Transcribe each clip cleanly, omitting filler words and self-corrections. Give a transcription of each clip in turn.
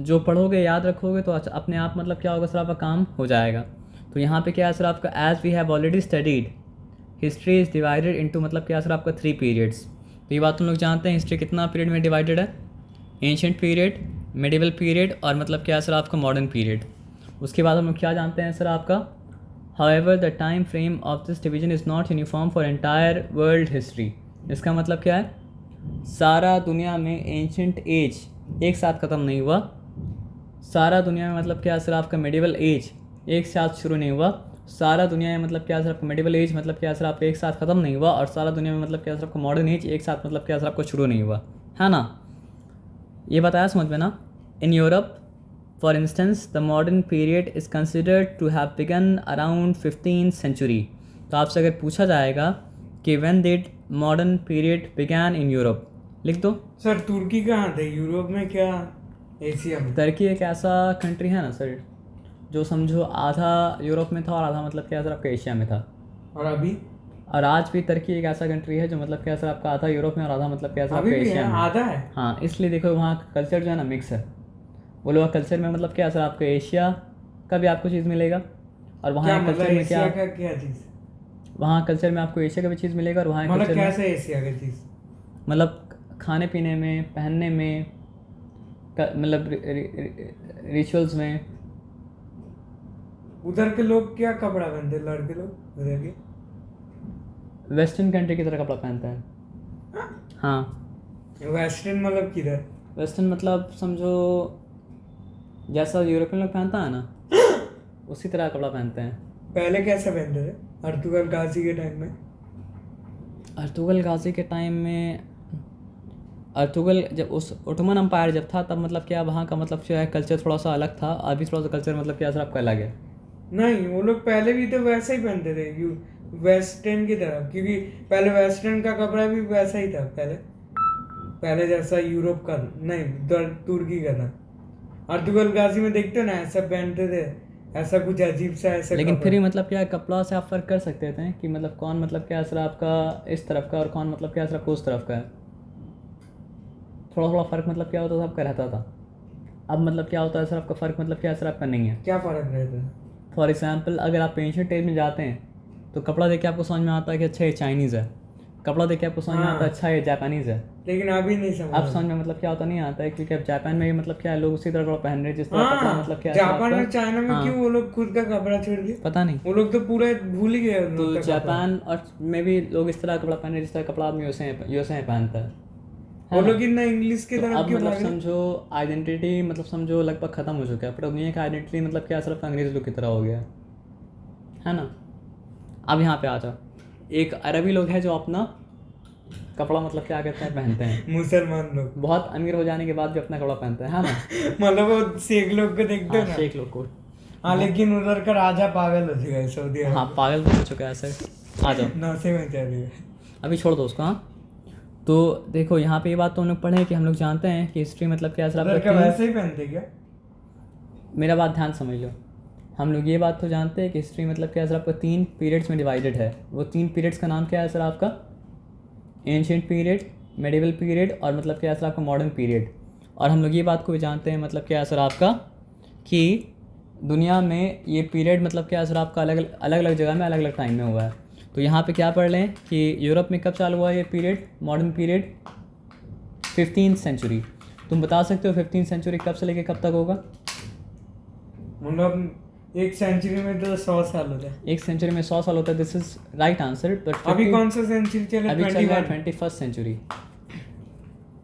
जो पढ़ोगे याद रखोगे तो अपने आप मतलब क्या होगा सर, आपका काम हो जाएगा। तो यहाँ पे क्या है सर आपका, as we have already studied history is divided into मतलब क्या है सर आपका 3 पीरियड्स। तो ये बात तुम लोग जानते हैं हिस्ट्री कितना पीरियड में डिवाइडेड है, एंशियंट पीरियड, मिडिवल पीरियड और मतलब क्या है सर आपका मॉडर्न पीरियड। उसके बाद हम लोग क्या जानते हैं सर आपका, however the time frame of this division is not uniform for entire world history. इसका मतलब क्या है, सारा दुनिया में एंशियंट एज एक साथ ख़त्म नहीं हुआ, सारा दुनिया में मतलब क्या है सर आपका मिडिवल एज एक साथ शुरू नहीं हुआ, सारा दुनिया में मतलब क्या है सर आपका मिडिवल एज मतलब क्या है सर आपका एक साथ ख़त्म नहीं हुआ, और सारा दुनिया में मतलब क्या है सर आपका मॉडर्न एज एक साथ मतलब क्या है सर आपका शुरू नहीं हुआ, है ना। ये बताया समझ में ना। In Europe for instance the modern period is considered to have begun around 15th century. तो आपसे अगर पूछा जाएगा कि when did modern period began in Europe, लिख दो। सर तुर्की कहाँ थे, यूरोप में क्या एशिया में? तुर्की एक ऐसा कंट्री है ना सर, जो समझो आधा यूरोप में था और आधा मतलब क्या सर आपका एशिया में था। और अभी? और आज भी तुर्की एक ऐसा कंट्री है जो मतलब क्या सर आपका आधा यूरोप में और आधा मतलब क्या सर अभी आपका भी है, एशिया में। आधा है। हाँ, इसलिए देखो वहाँ का कल्चर जो है ना मिक्स है। वो लोग कल्चर में मतलब क्या सर आपको एशिया का भी आपको चीज़ मिलेगा, और वहाँ क्या के मतलब कल्चर में एशिया क्या, का क्या चीज़? वहाँ कल्चर में आपको एशिया का भी चीज़ मिलेगा, और वहाँ के मतलब कल्चर में कैसे एशिया का चीज़? मतलब खाने पीने में, पहनने में, मतलब रिचुअल्स में। उधर के लोग क्या कपड़ा पहनते हैं, लड़के लोग उधर के? वेस्टर्न कंट्री की तरह कपड़ा पहनते हैं। हाँ, वेस्टर्न मतलब किधर? वेस्टर्न मतलब समझो जैसा यूरोपियन लोग पहनता है ना उसी तरह कपड़ा पहनते हैं। पहले कैसे पहनते थे अर्तुगरुल गाजी के टाइम में? अर्तुगरुल गाजी के टाइम में, अर्तुगरुल जब उस ओटोमन अम्पायर जब था तब मतलब क्या वहाँ का मतलब जो है कल्चर थोड़ा सा अलग था, अभी थोड़ा सा कल्चर मतलब क्या सर आपका अलग है। नहीं, वो लोग पहले भी तो वैसा ही पहनते थे, वेस्टर्न की तरह, क्योंकि पहले वेस्टर्न का कपड़ा भी वैसा ही था पहले, पहले जैसा यूरोप का नहीं, तुर्की का था। अर्तुगरुल गाजी में देखते हो ना, ऐसा पहनते थे, ऐसा कुछ अजीब सा ऐसा लेकिन कपड़ा। फिर भी मतलब क्या कपड़ा से आप फ़र्क कर सकते थे कि मतलब कौन मतलब क्या सर आपका इस तरफ का और कौन मतलब क्या सर आपको उस तरफ का है। थोड़ा थोड़ा फ़र्क मतलब क्या होता था आपका रहता था। अब मतलब क्या होता है सर आपका फ़र्क मतलब क्या सर आपका नहीं है। क्या फर्क रहता है? फॉर एग्जाम्पल अगर आप एंशिएंट एज में जाते हैं तो कपड़ा देख के आपको समझ में आता है कि अच्छा ये चाइनीज़ है, कपड़ा देख के आपको समझ में आता है अच्छा ये जापानीज़ है। लेकिन अभी नहीं समझ अब समझ में मतलब क्या होता नहीं आता है, क्योंकि अब जापान में भी मतलब क्या है लोग उसी तरह कपड़ा पहन रहे हैं जिस तरह कपड़ा मतलब क्या है सर जापान आपका। और चाइना में हाँ, क्यों वो लोग खुद का कपड़ा छोड़ दिए? पता नहीं। वो लोग तो पूरा भूल ही गए उन लोग तो का कपड़ा। जापान और में भी लोग इस तरह का कपड़ा पहन रहे हैं जिस तरह कपड़ा आदमी यूएसए में पहनता है वो ना। लोग इतना इंग्लिश की तो तरफ अब क्यों मतलब भाग रहे? समझो आइडेंटिटी मतलब समझो लगभग ख़त्म हो चुका है, पर दुनिया का आइडेंटिटी मतलब क्या सिर्फ अंग्रेज़ लोग की तरह हो गया है ना। अब यहाँ पे आ जाओ, एक अरबी लोग हैं जो अपना कपड़ा मतलब क्या कहते हैं पहनते हैं, मुसलमान लोग। बहुत अमीर हो जाने के बाद भी अपना कपड़ा पहनते हैं, है ना। मतलब वो शेख लोग को देखते हो हाँ, ना? शेख लोग को। हाँ, लेकिन उधर का राजा पागल हो चुका है सऊदी हाँ, अरब पागल तो हो चुका है सर। आ जाओ, में। नशे में चल रही है। अभी छोड़ दो उसको। हाँ, तो देखो यहाँ पे ये बात तो हम लोग पढ़े कि हम लोग जानते हैं कि हिस्ट्री मतलब क्या है सर उधर आपका का वैसे ही पहनते क्या? मेरा बात ध्यान समझ लो। हम लोग ये बात तो जानते हैं कि हिस्ट्री मतलब क्या है सर आपका 3 पीरियड्स में डिवाइडेड है। वो 3 पीरियड्स का नाम क्या है सर आपका, एंशिएंट पीरियड, मेडिवल पीरियड और मतलब क्या है सर आपका मॉडर्न पीरियड। और हम लोग ये बात को भी जानते हैं मतलब क्या है सर आपका कि दुनिया में ये पीरियड मतलब क्या है सर आपका अलग अलग जगह में अलग अलग टाइम में हुआ है। तो यहाँ पे क्या पढ़ लें कि यूरोप में कब चालू हुआ ये period, modern period 15th century. तुम बता सकते हो 15th सेंचुरी कब से लेके कब तक होगा? मतलब एक सेंचुरी में तो 100 साल होता है। एक सेंचुरी में 100 साल होता है, this is right answer. But अभी कौन सा सेंचुरी चला? अभी चल रहा है 21। 21st century.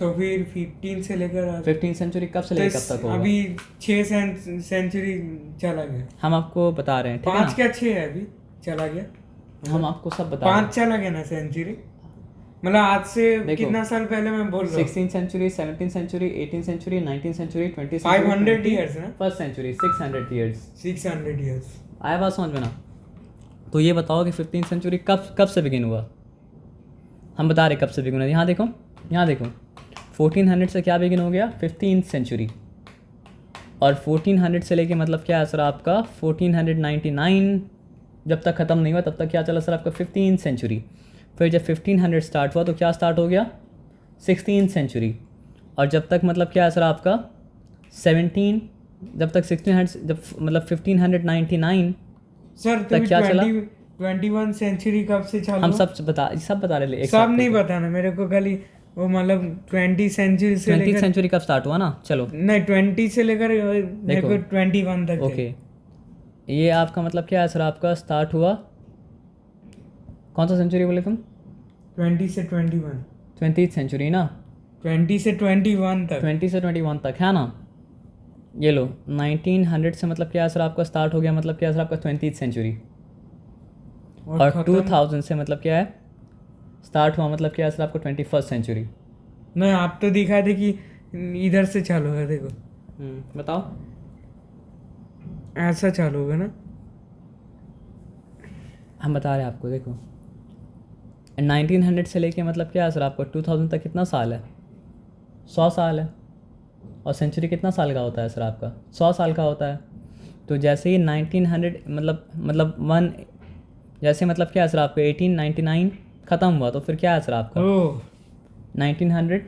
तो फिर 15 से लेकर 15th सेंचुरी कब से लेकर कब तक होगा? अभी 6 सेंचुरी चला गया। हम आपको बता रहे हैं, ठीक है 5 ना। क्या 6 है अभी चला गया? हम आपको सब बता रहे 5 चला गया ना सेंचुरी, मतलब आज से देखो, कितना साल पहले मैं बोल हैं। रहा हूँ। 16th century, 17th century, 18th century, 19th century, 20th 500 years ना? First century 600 years. 600 years। आया बात समझ में ना। तो ये बताओ कि 15th सेंचुरी कब से बिगिन हुआ। हम बता रहे कब से बिगिन हुआ। यहाँ देखो, यहाँ देखो 1400 से क्या बिगिन हो गया, 15th सेंचुरी। और 1400 से लेके मतलब क्या है सर आपका 1499 जब तक ख़त्म नहीं हुआ तब तक क्या चला सर आपका 15th सेंचुरी। फिर जब 1500 स्टार्ट हुआ तो क्या स्टार्ट हो गया 16th सेंचुरी। और जब तक मतलब क्या है सर आपका 17 जब तक 1600 जब मतलब 1599 सर तक क्या चला? 21 सेंचुरी कब से चालू हम हुआ? सब बता रहे एक सब नहीं बताना मेरे को, खाली वो मतलब 20 सेंचुरी से 20th लेकर, सेंचुरी कब स्टार्ट हुआ ना, चलो नहीं 20 से लेकर मेरे को 21 तक ओके। ये आपका मतलब क्या है सर, आपका स्टार्ट हुआ कौन सा सेंचुरी बोले तुम? 20 से 21, 20th सेंचुरी ना, 20 से 21 तक। 20 से 21 तक है ना। ये लो 1900 से मतलब क्या है सर आपका स्टार्ट हो गया, मतलब क्या है सर आपका 20th सेंचुरी, और खत्म? 2000 से मतलब क्या है स्टार्ट हुआ, मतलब क्या है सर आपको 21st सेंचुरी। नहीं, आप तो दिखा थे कि इधर से चालू है, देखो बताओ। ऐसा चालू होगा ना। हम बता रहे हैं आपको, देखो 1900 से लेके मतलब क्या है सर आपको 2000 तक कितना साल है? 100 साल है। और सेंचुरी कितना साल का होता है सर आपका? 100 साल का होता है। तो जैसे ही 1900 मतलब वन, जैसे मतलब क्या है सर आपका 1899 ख़त्म हुआ, तो फिर क्या है सर आपका ओह, 1900,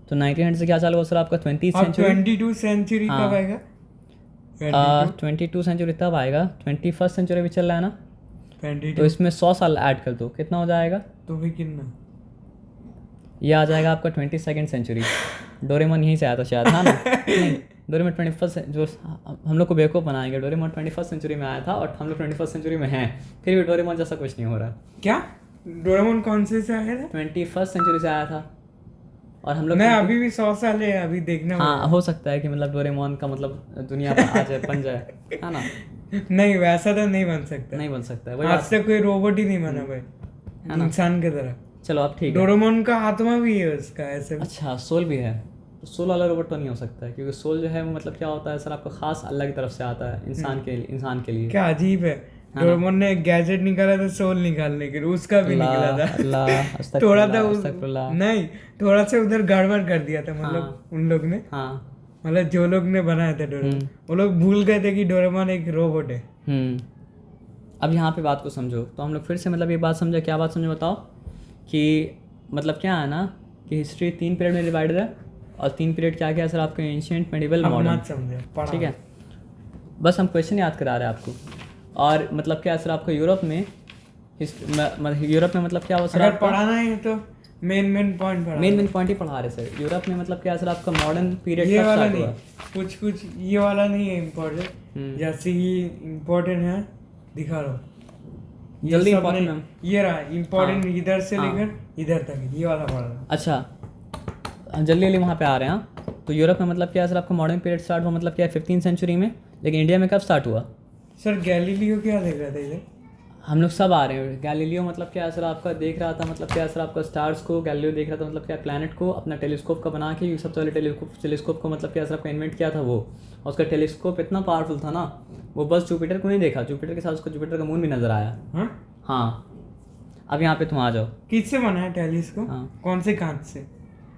तो 1900 से क्या चालू हुआ सर आपका 20th अब सेंचुरी। 22 सेंचुरी हाँ। कब आएगा? 22 22 सेंचुरी तब आएगा, 21st सेंचुरी भी चल रहा है ना, तो 22 इसमें 100 साल ऐड कर दो, कितना हो जाएगा? तो भी कितना? ये आ जाएगा आपका 22nd सेंचुरी। डोरेमोन यहीं से आया था शायद, हाँ ना? नहीं, डोरेमोन 21st जो हम लोग को बेवकूफ़ बनाएंगे, डोरेमोन 21st सेंचुरी में आया था और हम लोग 21st सेंचुरी में हैं, फिर भी डोरेमोन जैसा कुछ नहीं हो रहा। क्या डोरेमोन कौन से आया था? 21st सेंचुरी से आया था और हम लोग नहीं, अभी भी 100 साल है, अभी देखना हाँ, हो सकता है कि मतलब डोरेमोन का मतलब दुनिया पर आ जाए, बन जाए, है ना? नहीं, वैसा तो नहीं बन सकता। नहीं बन सकता है, वही आज बात तक कोई रोबोट ही नहीं बना भाई, ना? इंसान की तरह। चलो अब ठीक है। डोरेमोन का आत्मा भी है उसका ऐसे। अच्छा, सोल भी है, तो सोल वाला रोबोट तो नहीं हो सकता है, क्योंकि सोल जो है वो मतलब क्या होता है सर आपको खास अल्लाह की तरफ से आता है इंसान के लिए। क्या अजीब है, डोरेमोन ने गैजेट निकाला था सोल निकालने के लिए, उसका भी निकला था। अल्लाह थोड़ा सा अस्तगफिरुल्लाह। नहीं, थोड़ा सा उधर गड़बड़ कर दिया था, मतलब उन लोग ने, हाँ। मतलब जो लोग ने बनाया था डोरेमोन, वो लोग भूल गए थे कि डोरेमोन एक रोबोट है। अब यहाँ पे बात को समझो, तो हम लोग फिर से मतलब ये बात समझे, क्या बात समझो बताओ, कि मतलब क्या है ना कि हिस्ट्री 3 पीरियड में डिवाइडेड है, और 3 पीरियड क्या क्या है सर आपके एंशिएंट, मेडिवल, अब मॉडर्न। मत समझे, पढ़ा। ठीक है, बस हम क्वेश्चन याद करा रहे हैं आपको। और मतलब क्या है सर आपको यूरोप में यूरोप में मतलब क्या हुआ सर अगर आपका पढ़ाना है तो मेन पॉइंट पढ़ा। मेन पॉइंट ही पढ़ा रहे सर। यूरोप में मतलब क्या है सर आपका मॉडर्न पीरियड ये कब वाला स्टार्ट नहीं, हुआ? कुछ ये वाला नहीं है इम्पोर्टेंट, जैसे ये इम्पोर्टेंट है, दिखा रहा हूँ। ये जल्दी सब important नहीं, है। ये रहा इम्पोर्टेंट, हाँ, इधर से हाँ। लेकर इधर तक, ये वाला पढ़ रहा। अच्छा, हम जल्दी वहाँ पे आ रहे हैं। हाँ, तो यूरोप में मतलब क्या है सर आपका मॉडर्न पीरियड स्टार्ट हुआ, मतलब क्या है 15th सेंचुरी में, लेकिन इंडिया में कब स्टार्ट हुआ? सर गैलीलियो क्या देख रहा था इधर? हम लोग सब आ रहे हैं। गैलीलियो मतलब क्या है सर आपका देख रहा था, मतलब क्या है सर आपका स्टार्स को, गैलीलियो देख रहा था मतलब क्या प्लैनेट को अपना टेलीस्कोप का बना के, सबसे पहले टेलीस्कोप को मतलब क्या है सर आपका इन्वेंट किया था वो, और उसका टेलीस्कोप इतना पावरफुल था ना, वो बस जुपिटर को नहीं देखा, जुपिटर के साथ उसको जुपिटर का मून भी नजर आया। हाँ, हाँ, अब यहाँ पे तुम आ जाओ। किससे बना है टेलीस्कोप? हाँ। कौन से कांच से?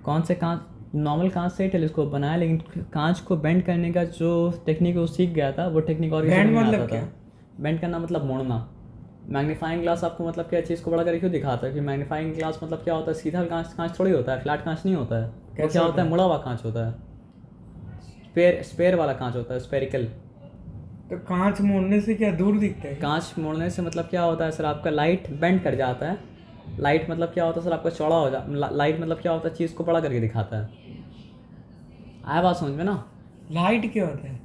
कौन से कांच? नॉर्मल कांच से ही टेलीस्कोप बनाया, लेकिन कांच को बेंड करने का जो टेक्निक वो सीख गया था, वो टेक्निक और किसी को Bend नहीं मतलब आता क्या? था। बेंड करना मतलब मोड़ना। मैग्नीफाइंग ग्लास आपको मतलब क्या चीज़ को बड़ा करके क्यों दिखाता है कि मैग्नीफाइंग ग्लास मतलब क्या होता है, सीधा कांच थोड़ी होता है, फ्लैट कांच नहीं होता है, वो क्या होता है, मुड़ा हुआ कांच होता है, स्पेयर वाला कांच होता है, स्पेरिकल। तो कांच मोड़ने से क्या दूर दिखता है? कांच मोड़ने से मतलब क्या होता है सर आपका लाइट बेंड कर जाता है। लाइट मतलब क्या होता है सर आपका चौड़ा हो जा लाइट मतलब क्या होता है, चीज़ को बड़ा करके दिखाता है। आया बात समझ में ना? लाइट क्या होता है?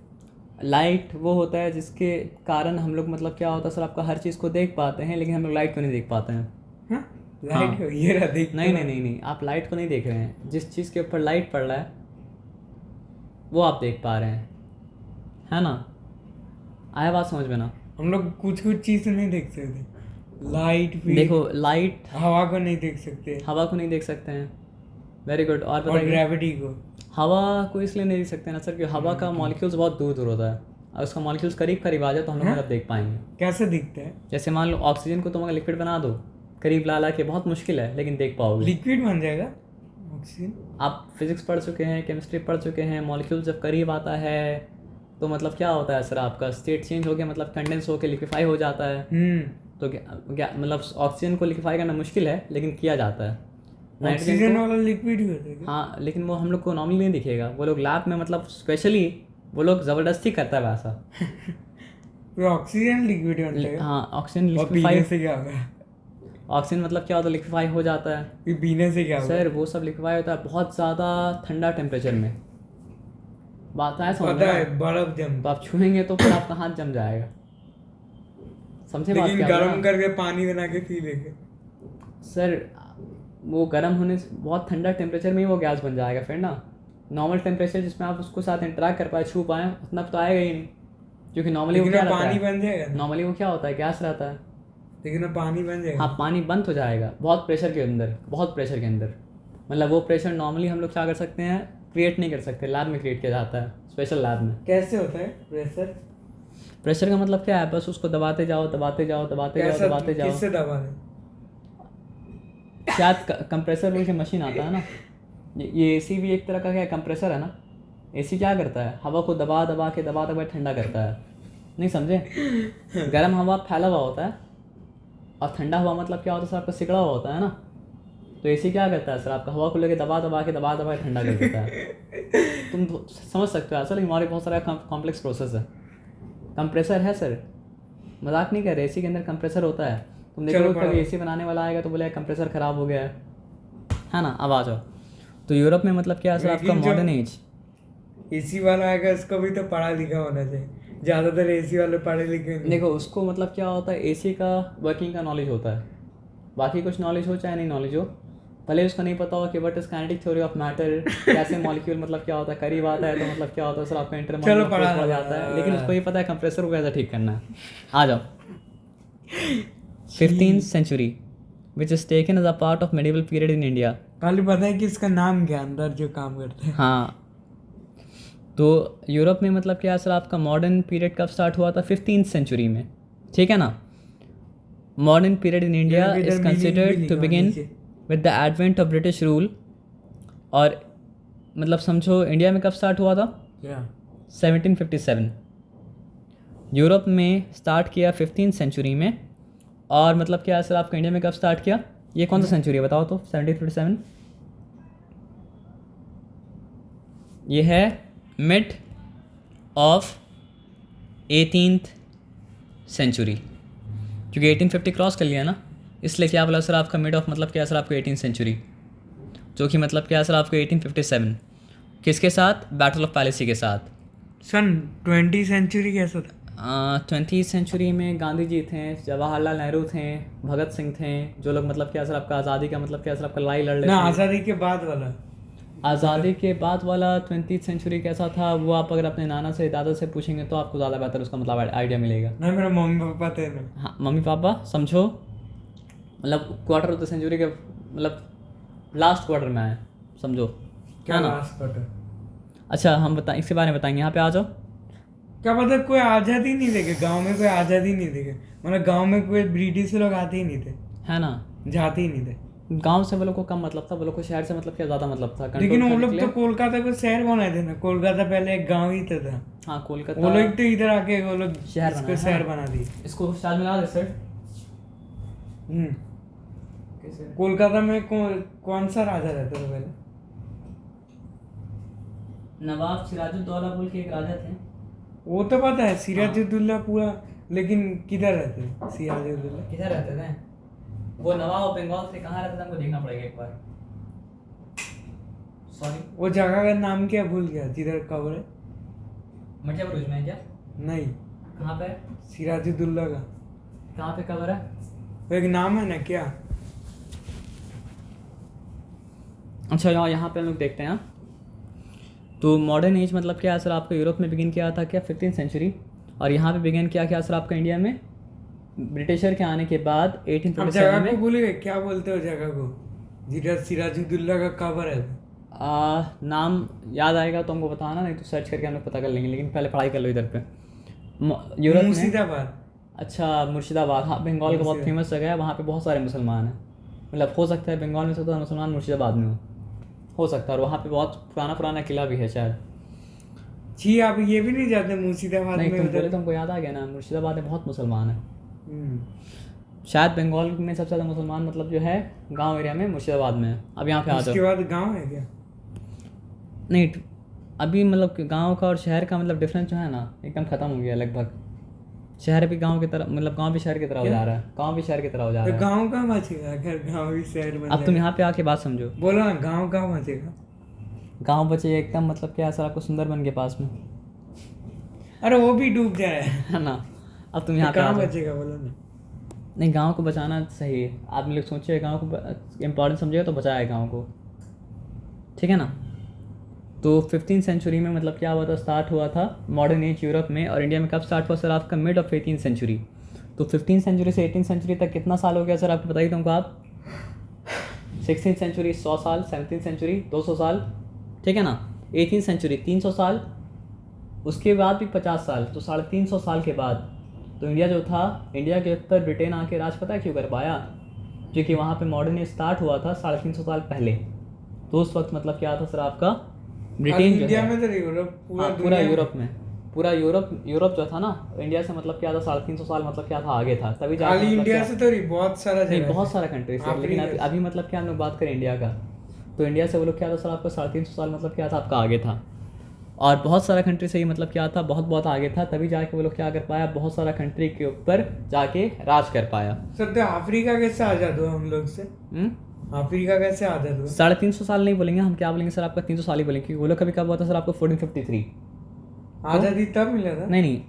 लाइट वो होता है जिसके कारण हम लोग मतलब क्या होता है सर आपका हर चीज़ को देख पाते हैं, लेकिन हम लोग लाइट को नहीं देख पाते हैं। हाँ? लाइट हाँ। ये रहा, देख। नहीं, आप लाइट को नहीं देख रहे हैं, जिस चीज़ के ऊपर लाइट पड़ रहा है वो आप देख पा रहे हैं, है ना? आया बात समझ में ना? हम लोग कुछ चीज़ नहीं देख सकते, लाइट भी। देखो, लाइट हवा को नहीं देख सकते, हवा को नहीं देख सकते हैं। Very good. और और बताइए। ग्रेविटी को। हवा को इसलिए नहीं देख सकते ना सर, क्योंकि हवा का मॉलिक्यूल्स बहुत दूर दूर होता है, और उसका मॉलिक्यूल्स करीब करीब आ जाए तो हम लोग मतलब देख पाएंगे। कैसे दिखता है? जैसे मान लो ऑक्सीजन को तुम अगर लिक्विड बना दो, करीब ला के, बहुत मुश्किल है, लेकिन देख पाओगे। लिक्विड बन जाएगा ऑक्सीजन? आप फिजिक्स पढ़ चुके हैं, केमिस्ट्री पढ़ चुके हैं, मॉलिक्यूल जब करीब आता है तो मतलब क्या होता है सर, आपका स्टेट चेंज हो गया, मतलब कंडेंस होकर लिक्विफाई हो जाता है। तो क्या मतलब ऑक्सीजन को लिक्विफाई करना मुश्किल है, लेकिन किया जाता है। ऑक्सीजन वाला लिक्विड ही होता है क्या? हाँ, लेकिन वो हम लोग को नॉर्मली नहीं दिखेगा, वो लोग लैब में मतलब स्पेशली वो लोग ज़बरदस्ती करता है वैसा। तो ऑक्सीजन लिक्विड बनता है हाँ, ऑक्सीजन और पीने लिक्विफाई, से क्या होगा? ऑक्सीजन मतलब क्या होता है, लिक्विफाई हो जाता है ये पीने से क्या होगा? सर। वो सब लिक्विफाई होता है बहुत ज़्यादा ठंडा टेम्परेचर में, बात है समझ पता में है ना? बर्फ जम, तो आप छूएंगे तो फिर आपका हाथ जम जाएगा, समझे बात लेकिन क्या गर्म बोला? करके पानी बना के पी लेंगे। सर वो गर्म होने से बहुत ठंडा टेम्परेचर में ही वो गैस बन जाएगा फिर ना। नॉर्मल टेम्परेचर जिसमें आप उसको साथ इंटरेक्ट कर पाए, छू पाए, उतना तो आएगा ही नहीं, क्योंकि नॉर्मली वो लेकिन क्या वो रहता पानी है, बन जाएगा ना? नॉर्मली वो क्या होता है, गैस रहता है। लेकिन वो पानी बन जाएगा। हाँ, पानी बंद हो जाएगा बहुत प्रेशर के अंदर, बहुत प्रेशर के अंदर। मतलब वो प्रेशर नॉर्मली हम लोग क्या कर सकते हैं, क्रिएट नहीं कर सकते, लैब में क्रिएट किया जाता है, स्पेशल लैब में। कैसे होता है प्रेशर? प्रेशर का मतलब क्या है, बस उसको दबाते जाओ दबाते जाओ दबाते जाओ कैसा, दबाते जाओ। किससे दबा रहे? शायद कंप्रेसर बोल के मशीन आता है ना, ये एसी भी एक तरह का क्या कंप्रेसर है ना। एसी क्या करता है, हवा को दबा दबा के ठंडा करता है, नहीं समझे? गर्म हवा फैला हुआ होता है और ठंडा हवा मतलब क्या होता है सर, आपका सिकड़ा हुआ होता है ना। तो एसी क्या करता है सर, आपका हवा को लेके दबा दबा के ठंडा कर देता है। तुम समझ सकते हो, असल हमारे बहुत सारा कॉम्प्लेक्स प्रोसेस है। कंप्रेसर है सर, मजाक नहीं कर रहे, एसी के अंदर कंप्रेसर होता है। तुम देखो कभी एसी बनाने वाला आएगा तो बोले कंप्रेसर ख़राब हो गया है ना। अब आ जाओ, तो यूरोप में मतलब क्या है सर, आपका मॉडर्न एज। एसी वाला आएगा उसको भी तो पढ़ा लिखा होना चाहिए, ज़्यादातर एसी वाले पढ़े लिखे नहीं। देखो उसको मतलब क्या होता है, एसी का वर्किंग का नॉलेज होता है, बाकी कुछ नॉलेज हो चाहे नहीं नॉलेज हो, भले उसको नहीं पता हो कि what is kinetic theory of matter, कैसे मॉलिक्यूल मतलब क्या होता है, करीब आता है तो मतलब क्या होता है सर, आपका इंटर चलो पढ़ जाता है, लेकिन उसको ये पता है कंप्रेसर को कैसे ठीक करना है। आ जाओ, 15th century which is taken as a part of medieval period in India। खाली पता है कि इसका नाम क्या, अंदर जो काम करते हैं। हाँ, तो यूरोप में मतलब क्या सर, आपका मॉडर्न पीरियड कब स्टार्ट हुआ था, 15th सेंचुरी में, ठीक है ना। Modern period in India is considered to begin with the advent of British rule. और मतलब समझो इंडिया में कब स्टार्ट हुआ था, क्या? 1757। यूरोप में स्टार्ट किया 15th सेंचुरी में, और मतलब क्या है सर, आपका इंडिया में कब स्टार्ट किया, ये कौन सा सेंचुरी है बताओ तो। 1757 ये है मिड ऑफ 18th सेंचुरी, क्योंकि 1850 क्रॉस कर लिया ना, इसलिए क्या बोला सर आपका मिड ऑफ मतलब क्या सर आपको 18th सेंचुरी, जो कि मतलब क्या सर आपको 1857 किसके साथ, बैटल ऑफ पैलेसी के साथ। सन 20th सेंचुरी कैसा था? 20th सेंचुरी में गांधी जी थे, जवाहरलाल नेहरू थे, भगत सिंह थे, जो लोग मतलब क्या सर आपका आज़ादी का मतलब क्या सर आपका लड़ाई लड़ रहे ना, थे। आज़ादी के बाद वाला। आज़ादी के बाद वाला 20th सेंचुरी कैसा था, वो आप अगर अपने नाना से दादा से पूछेंगे तो आपको ज़्यादा बेहतर उसका मतलब आइडिया मिलेगा। ना, मेरा मम्मी पापा थे ना। हाँ, मम्मी पापा समझो, मतलब क्वार्टर ऑफ द सेंचुरी के मतलब लास्ट क्वार्टर में आए, समझो क्या है ना। Last quarter? अच्छा, हम बताएं, इसके बारे में बताएंगे, यहाँ पे आ जाओ। क्या पता, कोई आज़ादी नहीं देखे गांव में, कोई आज़ादी नहीं देखे, मतलब गांव में कोई ब्रिटिश लोग आते ही नहीं थे, है ना। जाते ही नहीं थे। गांव से वो लोग को कम मतलब था, वो लोग को शहर से मतलब क्या ज़्यादा मतलब था। लेकिन वो control लोग करने तो के लिए। कोलकाता को शहर बनाए थे ना, कोलकाता पहले एक गांव ही तो था। हाँ, कोलकाता वो लोग तो इधर आके वो लोग शहर इसको बनाया, शहर हाँ। बना दिए। इसको शायद मिला दे सर। कोलकाता में कौन सा राजा रहता था पहले? नवाब सिराजुद्दौला बोल के एक राजा थे। वो तो पता है, सिराजुद्दौला पूरा, लेकिन किधर रहते हैं सिराजुद्दौला? किधर रहते थे वो, नवाब ऑफ बंगाल थे, कहाँ रहते थे हमको देखना पड़ेगा एक बार, सॉरी। वो जगह का नाम क्या, भूल गया, जिधर कब्र है। मटिया बुरुज में है क्या? नहीं, कहाँ पे? सिराजुद्दौला का कहाँ पे कब्र है? वो एक नाम है ना क्या? अच्छा, यहाँ पे हम लोग देखते हैं। तो मॉडर्न एज मतलब क्या सर, आपको यूरोप में बिगिन किया था क्या 15th सेंचुरी, और यहाँ पे बिगिन किया क्या सर आपका इंडिया में ब्रिटिशर के आने के बाद अब 1847 जगह को में। भूल गए, क्या बोलते हो जगह को, जिधर सिराजुद्दौला का कब्र है? नाम याद आएगा तो हमको बताना, नहीं तो सर्च करके हम लोग पता कर लेंगे, लेकिन पहले पढ़ाई कर लो इधर पे। यूरोप में, मुर्शिदाबाद। अच्छा मुर्शिदाबाद, हाँ, बंगाल का बहुत फेमस जगह है, वहाँ पे बहुत सारे मुसलमान हैं। मतलब हो सकता है बंगाल में से तो मुसलमान मुर्शिदाबाद में हो सकता है, और वहाँ पे बहुत पुराना किला भी है शायद। जी, आप ये भी नहीं जाते मुर्शिदाबाद नहीं, में? तुम बोले, तुमको याद आ गया ना, मुर्शिदाबाद में बहुत मुसलमान है। शायद बंगाल में सबसे ज़्यादा मुसलमान मतलब जो है गांव एरिया में मुर्शिदाबाद में है। अब यहाँ पे आ उसके जाओ। बाद गांव है क्या? नहीं, अभी मतलब गांव का और शहर का मतलब डिफरेंस जो है ना एकदम ख़त्म हो गया लगभग। शहर भी गांव की तरह मतलब गांव भी शहर की तरह हो क्या? जा रहा है, गांव भी शहर की तरह हो जा तो रहा है। गांव कहाँ बचेगा अगर गांव भी शहर बन अब तुम जाएगा? यहाँ पे आके बात समझो। बोलो ना, गांव कहाँ बचेगा? गांव बचे एकदम मतलब क्या सर आपको सुंदरबन के पास में, अरे वो भी डूब जाए। है ना। अब तुम तो यहाँ पे आ कहाँ जाओ। बचेगा बोलो ना। नहीं, गांव को बचाना सही है। आप लोग सोचिए गांव को इम्पोर्टेंस समझिएगा तो बचाए गांव को, ठीक है ना। तो 15th सेंचुरी में मतलब क्या हुआ था, स्टार्ट हुआ था मॉडर्न एज यूरोप में। और इंडिया में कब स्टार्ट हुआ सर आपका, मिड ऑफ 18th सेंचुरी। तो 15th सेंचुरी से 18th सेंचुरी तक कितना साल हो गया सर आपको बताइए तुमको आप। 16th सेंचुरी 100 साल, 17th सेंचुरी 200 साल, ठीक है ना। 18th सेंचुरी 300 साल, उसके बाद भी 50 साल, तो 350 साल के बाद तो इंडिया जो था, इंडिया के ऊपर ब्रिटेन आके राज पता है क्यों कर पाया, क्योंकि वहाँ पे मॉडर्न एज स्टार्ट हुआ था 350 साल पहले। तो उस वक्त मतलब क्या था सर आपका, ब्रिटेन जो इंडिया है, में तो यूरोप पूरा हाँ पूरा दुनिया यूरोप में, पूरा यूरोप जो था ना, इंडिया से मतलब क्या था 350 साल मतलब क्या था आगे था, तभी जाके खाली मतलब इंडिया क्या, से तो नहीं, बहुत सारा नहीं जगह बहुत से। सारा कंट्री से, लेकिन अफ्रीका अभी से। अभी मतलब क्या हम लोग बात करें इंडिया का, तो इंडिया से वो लोग क्या था सर आपका 350 साल मतलब क्या था आपका आगे था। और बहुत सारा कंट्री से ही मतलब क्या था, बहुत बहुत आगे था, तभी जाके वो लोग क्या कर पाया, बहुत सारा कंट्री के ऊपर जाके राज कर पाया। सर तो अफ्रीका कैसे आजाद हुआ हम लोग से? अफ्रीका कैसे आजाद हुआ? 350 साल नहीं बोलेंगे हम, क्या बोलेंगे सर आपका 300 साल ही बोलेंगे, क्योंकि वो लोग कभी कब हुआ था सर आपको 1453। आजादी तब मिला था? नहीं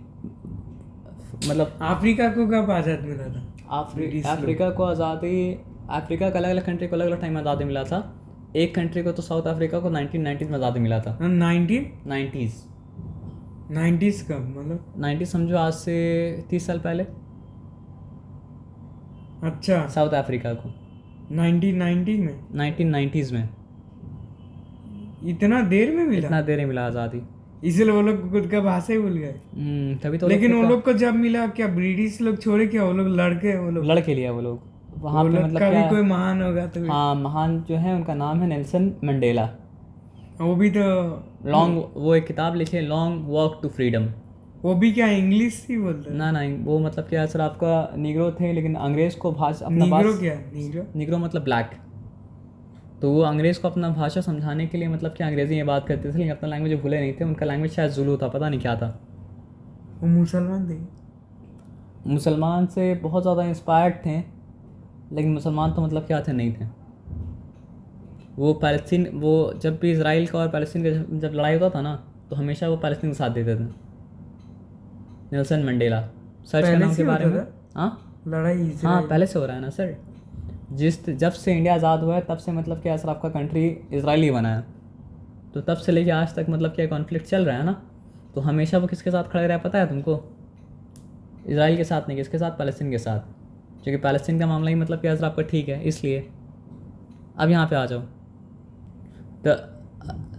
मतलब अफ्रीका को कब आजाद मिला था? ब्रिटिश लोग। अफ्रीका को आज़ादी, अफ्रीका का अलग अलग कंट्री को अलग अलग टाइम में आज़ादी मिला था। एक कंट्री को तो साउथ अफ्रीका को 1990 में आज़ादी मिला था। 90s 90s कब मतलब? 90 समझो आज से 30 साल पहले अच्छा, साउथ अफ्रीका को 1990 में 1990s में। इतना देर में मिला? इतना देर ही मिला आज़ादी। इसलिए वो लोग खुद का भाषा ही भूल गए। तभी तो लेकिन वो लोग लोग को जब मिला, क्या ब्रिटिश लोग छोड़े क्या? वो लोग लड़के, वो लोग लड़के लिया वो लोग वहाँ वो पे लोग मतलब का भी क्या, कोई महान होगा तो। हाँ महान जो है उनका नाम है नेल्सन मंडेला। वो भी तो, वो एक किताब लिखी है लॉन्ग वॉक टू फ्रीडम। वो भी क्या इंग्लिश ही बोलते हैं? ना वो मतलब क्या है सर आपका निग्रो थे, लेकिन अंग्रेज़ को भाषा अपना नीग्रो क्या? नीग्रो निग्रो मतलब ब्लैक। तो वो अंग्रेज़ को अपना भाषा समझाने के लिए मतलब क्या अंग्रेज़ी में बात करते थे, लेकिन अपना लैंग्वेज भूले नहीं थे। उनका लैंग्वेज शायद जुलू था, पता नहीं क्या था। वो मुसलमान थे? मुसलमान से बहुत ज़्यादा इंस्पायर्ड थे, लेकिन मुसलमान तो मतलब क्या थे, नहीं थे। वो पैलेस्टीन, वो जब भी इसराइल का और पैलेस्टीन का जब लड़ाई होता था ना, तो हमेशा वो पैलेस्टीन का साथ देते थे। नेल्सन मंडेला, सर्च करना उनके बारे में। हाँ लड़ाई हाँ इजराइल। पहले से हो रहा है ना सर। जब से इंडिया आज़ाद हुआ है तब से मतलब क्या सर आपका कंट्री इसराइली बना है, तो तब से लेके आज तक मतलब क्या कॉन्फ्लिक्ट चल रहा है ना। तो हमेशा वो किसके साथ खड़े रहे पता है तुमको, इसराइल के साथ नहीं, किसके साथ, पैलेस्टीन के साथ। क्योंकि पैलेस्टीन का मामला ही मतलब क्या सर आपका ठीक है, इसलिए। अब यहाँ पे आ जाओ, तो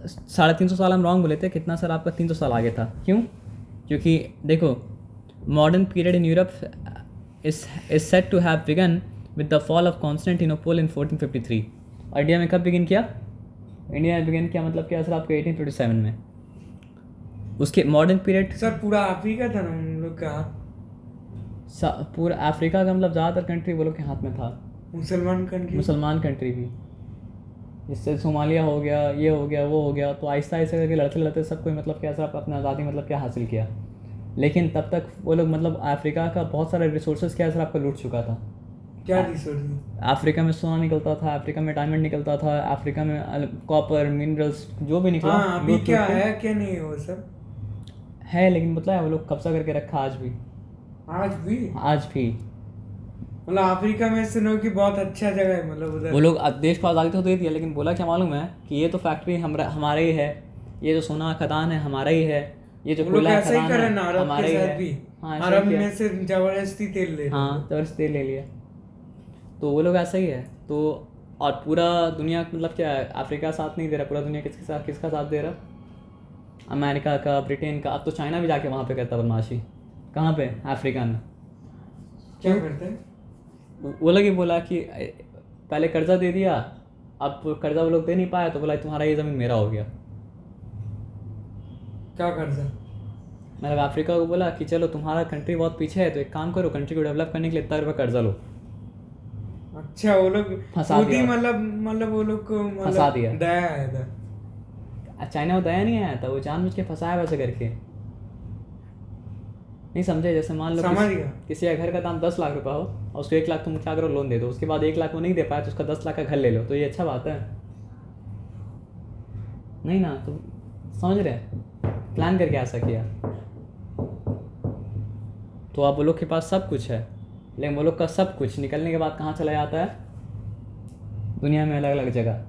350 साल हम रॉन्ग बोले थे, कितना सर आपका 300 साल आगे था। क्यों? क्योंकि देखो modern period in Europe is set to have begun with the fall of Constantinople in 1453। और इंडिया में कब बिगिन किया? इंडिया में बिगिन किया मतलब क्या सर आपको 1857 में। उसके मॉडर्न पीरियड सर पूरा अफ्रीका था ना उन लोग का हाथ? पूरा अफ्रीका का मतलब ज़्यादातर कंट्री वो लोग के हाथ में था। मुसलमान कंट्री? मुसलमान कंट्री भी, इससे सोमालिया हो गया, ये हो गया, वो हो गया। तो आहिस्ता आहिस्ता करके लड़ते लड़ते सब कोई मतलब क्या सर अपना आज़ादी मतलब क्या हासिल किया। लेकिन तब तक वो लोग मतलब अफ्रीका का बहुत सारे रिसोर्सेज क्या सर आपका लूट चुका था। क्या रिसोर्स? अफ्रीका में सोना निकलता था, अफ्रीका में डायमंड निकलता था, अफ्रीका में कॉपर मिनरल्स जो भी निकला हाँ, अभी लूट क्या के है क्या नहीं है वो सब? है, लेकिन मतलब वो लोग कब्जा करके रखा आज भी। आज भी मतलब अफ्रीका में सुनो कि बहुत अच्छा जगह है, मतलब उधर वो लोग देश को आज़ादी तो दे दिया, लेकिन बोला क्या मालूम है कि ये तो फैक्ट्री हमारे ही है, ये जो सोना खदान है हमारा ही है, ये जो वो लोग कोयला ऐसा ही खदान कर रहे है हैं ना अरब हमारा के ही साथ है। भी। हाँ, ऐसा अरब ही किया। में से जबरदस्ती तेल ले रहे हाँ हैं। जबरदस्ती ले लिया, तो वो लोग ऐसा ही है। तो और पूरा दुनिया मतलब क्या है, अफ्रीका साथ नहीं दे रहा, पूरा दुनिया किसका साथ दे रहा? अमेरिका का, ब्रिटेन का। अब तो चाइना भी जाके वहाँ पे करता बदमाशी। कहाँ पे? अफ्रीका में। क्या करते हैं? वो लोग ही बोला कि पहले कर्जा दे दिया, अब कर्जा वो लोग दे नहीं पाया, तो बोला तुम्हारा ये ज़मीन मेरा हो गया। क्या कर्जा? मतलब अफ्रीका को बोला कि चलो तुम्हारा कंट्री बहुत पीछे है, तो एक काम करो, कंट्री को डेवलप करने के लिए इतना रुपये कर्जा लो। अच्छा वो लोग फंसा खुद ही दिया। मतलब वो लोग को फंसा दिया। मतलब दया आया था। चाइना को दया नहीं आया था, वो जानबूझ के फंसाया वैसे करके। नहीं समझे? जैसे मान लो समझ गया। किसी का घर का दाम 10 लाख रुपया हो और उसको 1 लाख तुम क्या करो, लोन दे दो, उसके बाद 1 लाख वो नहीं दे पाया तो उसका 10 लाख का घर ले लो, तो ये अच्छा बात है? नहीं ना। तो समझ रहे? प्लान करके ऐसा किया। तो अब वो लोग के पास सब कुछ है, लेकिन वो लोग का सब कुछ निकलने के बाद कहाँ चला जाता है? दुनिया में अलग अलग जगह।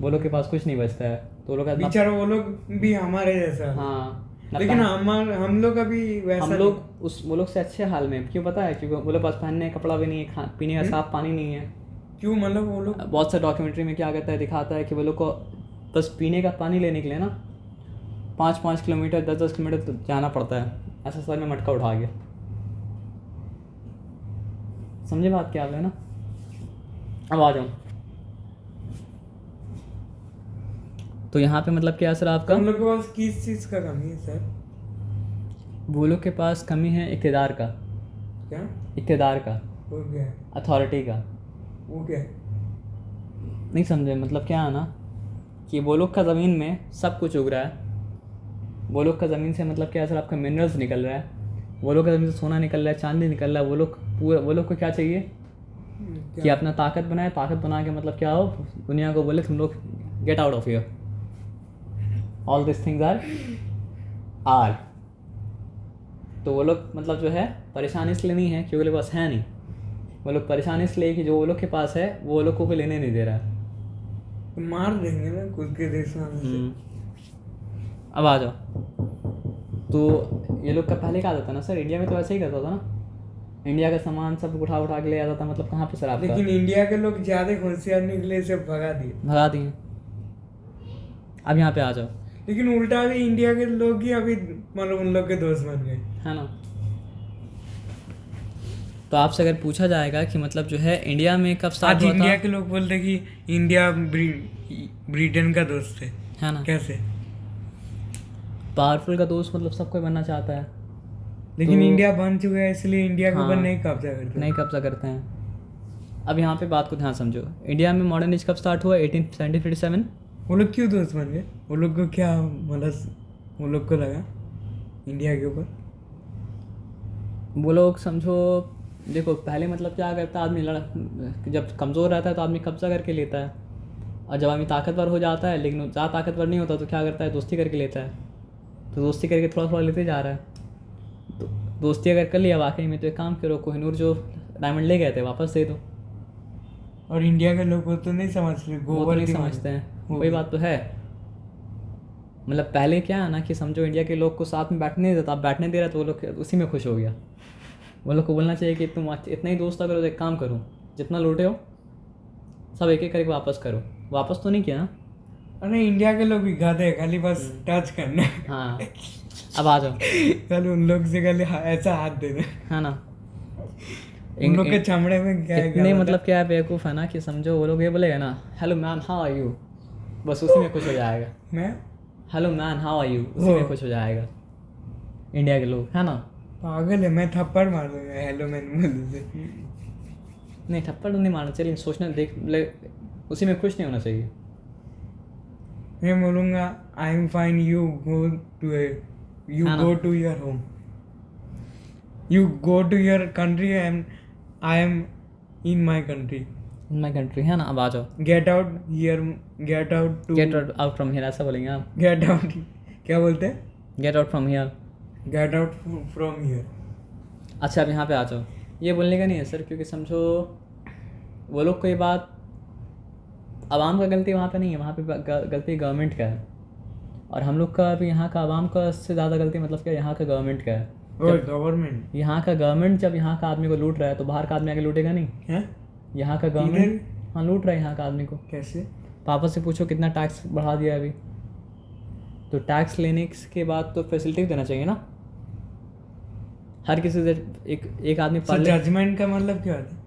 वो लोग के पास कुछ नहीं बचता है, तो वो लोग अपना- बेचारा वो लोग भी हमारे जैसा। हाँ ना लेकिन हम लोग अभी वैसा हम लोग वो लोग से अच्छे हाल में, क्यों पता है? क्योंकि वो लोग पास पहनने का कपड़ा भी नहीं है, पीने का साफ पानी नहीं है। क्यों मतलब वो लोग बहुत से डॉक्यूमेंट्री में क्या कहता है, दिखाता है कि वो लोग को बस पीने का पानी लेने के लिए ना 5-5 किलोमीटर 10-10 किलोमीटर तो जाना पड़ता है, ऐसा सर में मटका उठा के। समझे बात क्या आप है ना? अब आ जाऊँ तो यहाँ पे मतलब क्या सर आपका? हम लोग के पास किस चीज का कमी है सर? वो लोग के पास कमी है इक़्तिदार का। क्या इक़्तिदार का, वो क्या है? अथॉरिटी का। वो क्या है? नहीं समझे? मतलब क्या है ना कि वो लोग का ज़मीन में सब कुछ उग रहा है। वो लोग का ज़मीन से मतलब क्या है सर, आपका मिनरल्स निकल रहा है। वो लोग का ज़मीन से सोना निकल रहा है, चांदी निकल रहा है। वो लोग को क्या चाहिए कि अपना ताकत बनाए, ताकत बना के मतलब क्या हो, दुनिया को बोले तुम लोग get out of here, all this things are. तो वो लोग मतलब जो है परेशान इसलिए नहीं है क्योंकि वो लोग के पास है नहीं। वो लोग परेशान इसलिए कि जो वो लोग के पास है वो लोग को कोई लेने नहीं दे रहा है। तो मार देंगे ना खुद के देश में से। अब आ जाओ। तो ये लोग का पहले क्या आता था ना सर, इंडिया में तो ऐसे ही करता था ना। इंडिया का सामान सब उठा उठा के ले आता था, मतलब कहाँ पे सर आपका? लेकिन इंडिया के लोग ज्यादा होशियार निकले से भगा दिए। भगा दिए। अब यहाँ पे आ जाओ। लेकिन उल्टा भी इंडिया के लोग ही अभी मतलब उन लोग के दोस्त बन गए। है ना? तो आपसे अगर पूछा जाएगा कि मतलब जो है इंडिया में कब स्टार्ट आज हुआ इंडिया था, के लोग बोलते कि इंडिया ब्रिटेन का दोस्त है ना? कैसे? पावरफुल का दोस्त मतलब सबको बनना चाहता है, लेकिन तो- इंडिया बन चुका है इसलिए इंडिया के ऊपर हाँ। नहीं कब्जा करते। नहीं कब्जा करते हैं। अब यहाँ पे बात को ध्यान समझो, इंडिया में मॉडर्न एज कब स्टार्ट हुआ? 1857। वो लोग क्यों दोस्त बन गए? वो लोग को क्या मतलब वो लोग को लगा इंडिया के ऊपर? वो लोग समझो, देखो पहले मतलब क्या करता है आदमी, जब कमज़ोर रहता है तो आदमी कब्जा करके लेता है, और जब आदमी ताकतवर हो जाता है लेकिन ज़्यादा ताकतवर नहीं होता तो क्या करता है, दोस्ती करके लेता है। तो दोस्ती करके थोड़ा थोड़ा लेते जा रहा है। तो दोस्ती अगर कर लिया वाकई में, तो एक काम करो, कोहिनूर जो डायमंड ले गए थे वापस दे दो। और इंडिया के लोग वो तो नहीं समझते, वो तो गोबर नहीं की समझते हैं, हो वही गई। बात तो है। मतलब पहले क्या है ना कि समझो इंडिया के लोग को साथ में बैठने नहीं देता, आप बैठने दे रहा तो वो लोग उसी में खुश हो गया। वो लोग को बोलना चाहिए कि तुम इतना ही दोस्त अगर, तो एक काम करो, जितना लूटे हो सब एक एक करके वापस करो। वापस तो नहीं किया ना? अरे इंडिया के लोग भी गाते हैं, खाली बस टच करना है। हाँ। अब आ जाओ। खाली उन लोग से खाली ऐसा हाथ दे दे। है ना? उन लोग के चमड़े में क्या है, इतने क्या मतलब क्या है बेवकूफ़ है ना कि समझो वो लोग ये बोलेगा ना, hello ma'am how are you, बस उसी में खुश हो जाएगा। मैं hello man how are you, उसी में खुश हो जाएगा इंडिया के लोग, है ना? पागल है, मैं थप्पड़ मार दूंगा हेलो मैन बोलने से। नहीं थप्पड़ तो नहीं मारना चाहिए, लेकिन सोचना उसी में खुश नहीं होना चाहिए। मैं बोलूंगा आई एम फाइन, यू हाँ ना? Go to your home, you go to your country and I am in my country, in my country, है ना? अब आ जाओ। Get out here, get out to, get out from here, ऐसा बोलेंगे आप? गेट आउट क्या बोलते हैं? Get out from here. Get out from here. अच्छा अब यहाँ पे आ जाओ। ये बोलने का नहीं है सर, क्योंकि समझो वो लोग को ये बात, आवाम का गलती वहाँ पे नहीं है, वहाँ पे गलती गवर्नमेंट का है। और हम लोग का भी यहाँ का आवाम का से ज़्यादा गलती मतलब क्या, यहाँ का गवर्नमेंट का है। गवर्नमेंट यहाँ का गवर्नमेंट जब यहाँ का आदमी को लूट रहा है तो बाहर का आदमी आके लूटेगा नहीं? है? यहाँ का गवर्नमेंट हाँ लूट रहा है यहाँ का आदमी को। कैसे? पापा से पूछो कितना टैक्स बढ़ा दिया अभी। तो टैक्स लेने के बाद तो फैसिलिटी देना चाहिए ना हर किसी से। एक आदमी पढ़ ले। जजमेंट का मतलब क्या होता है?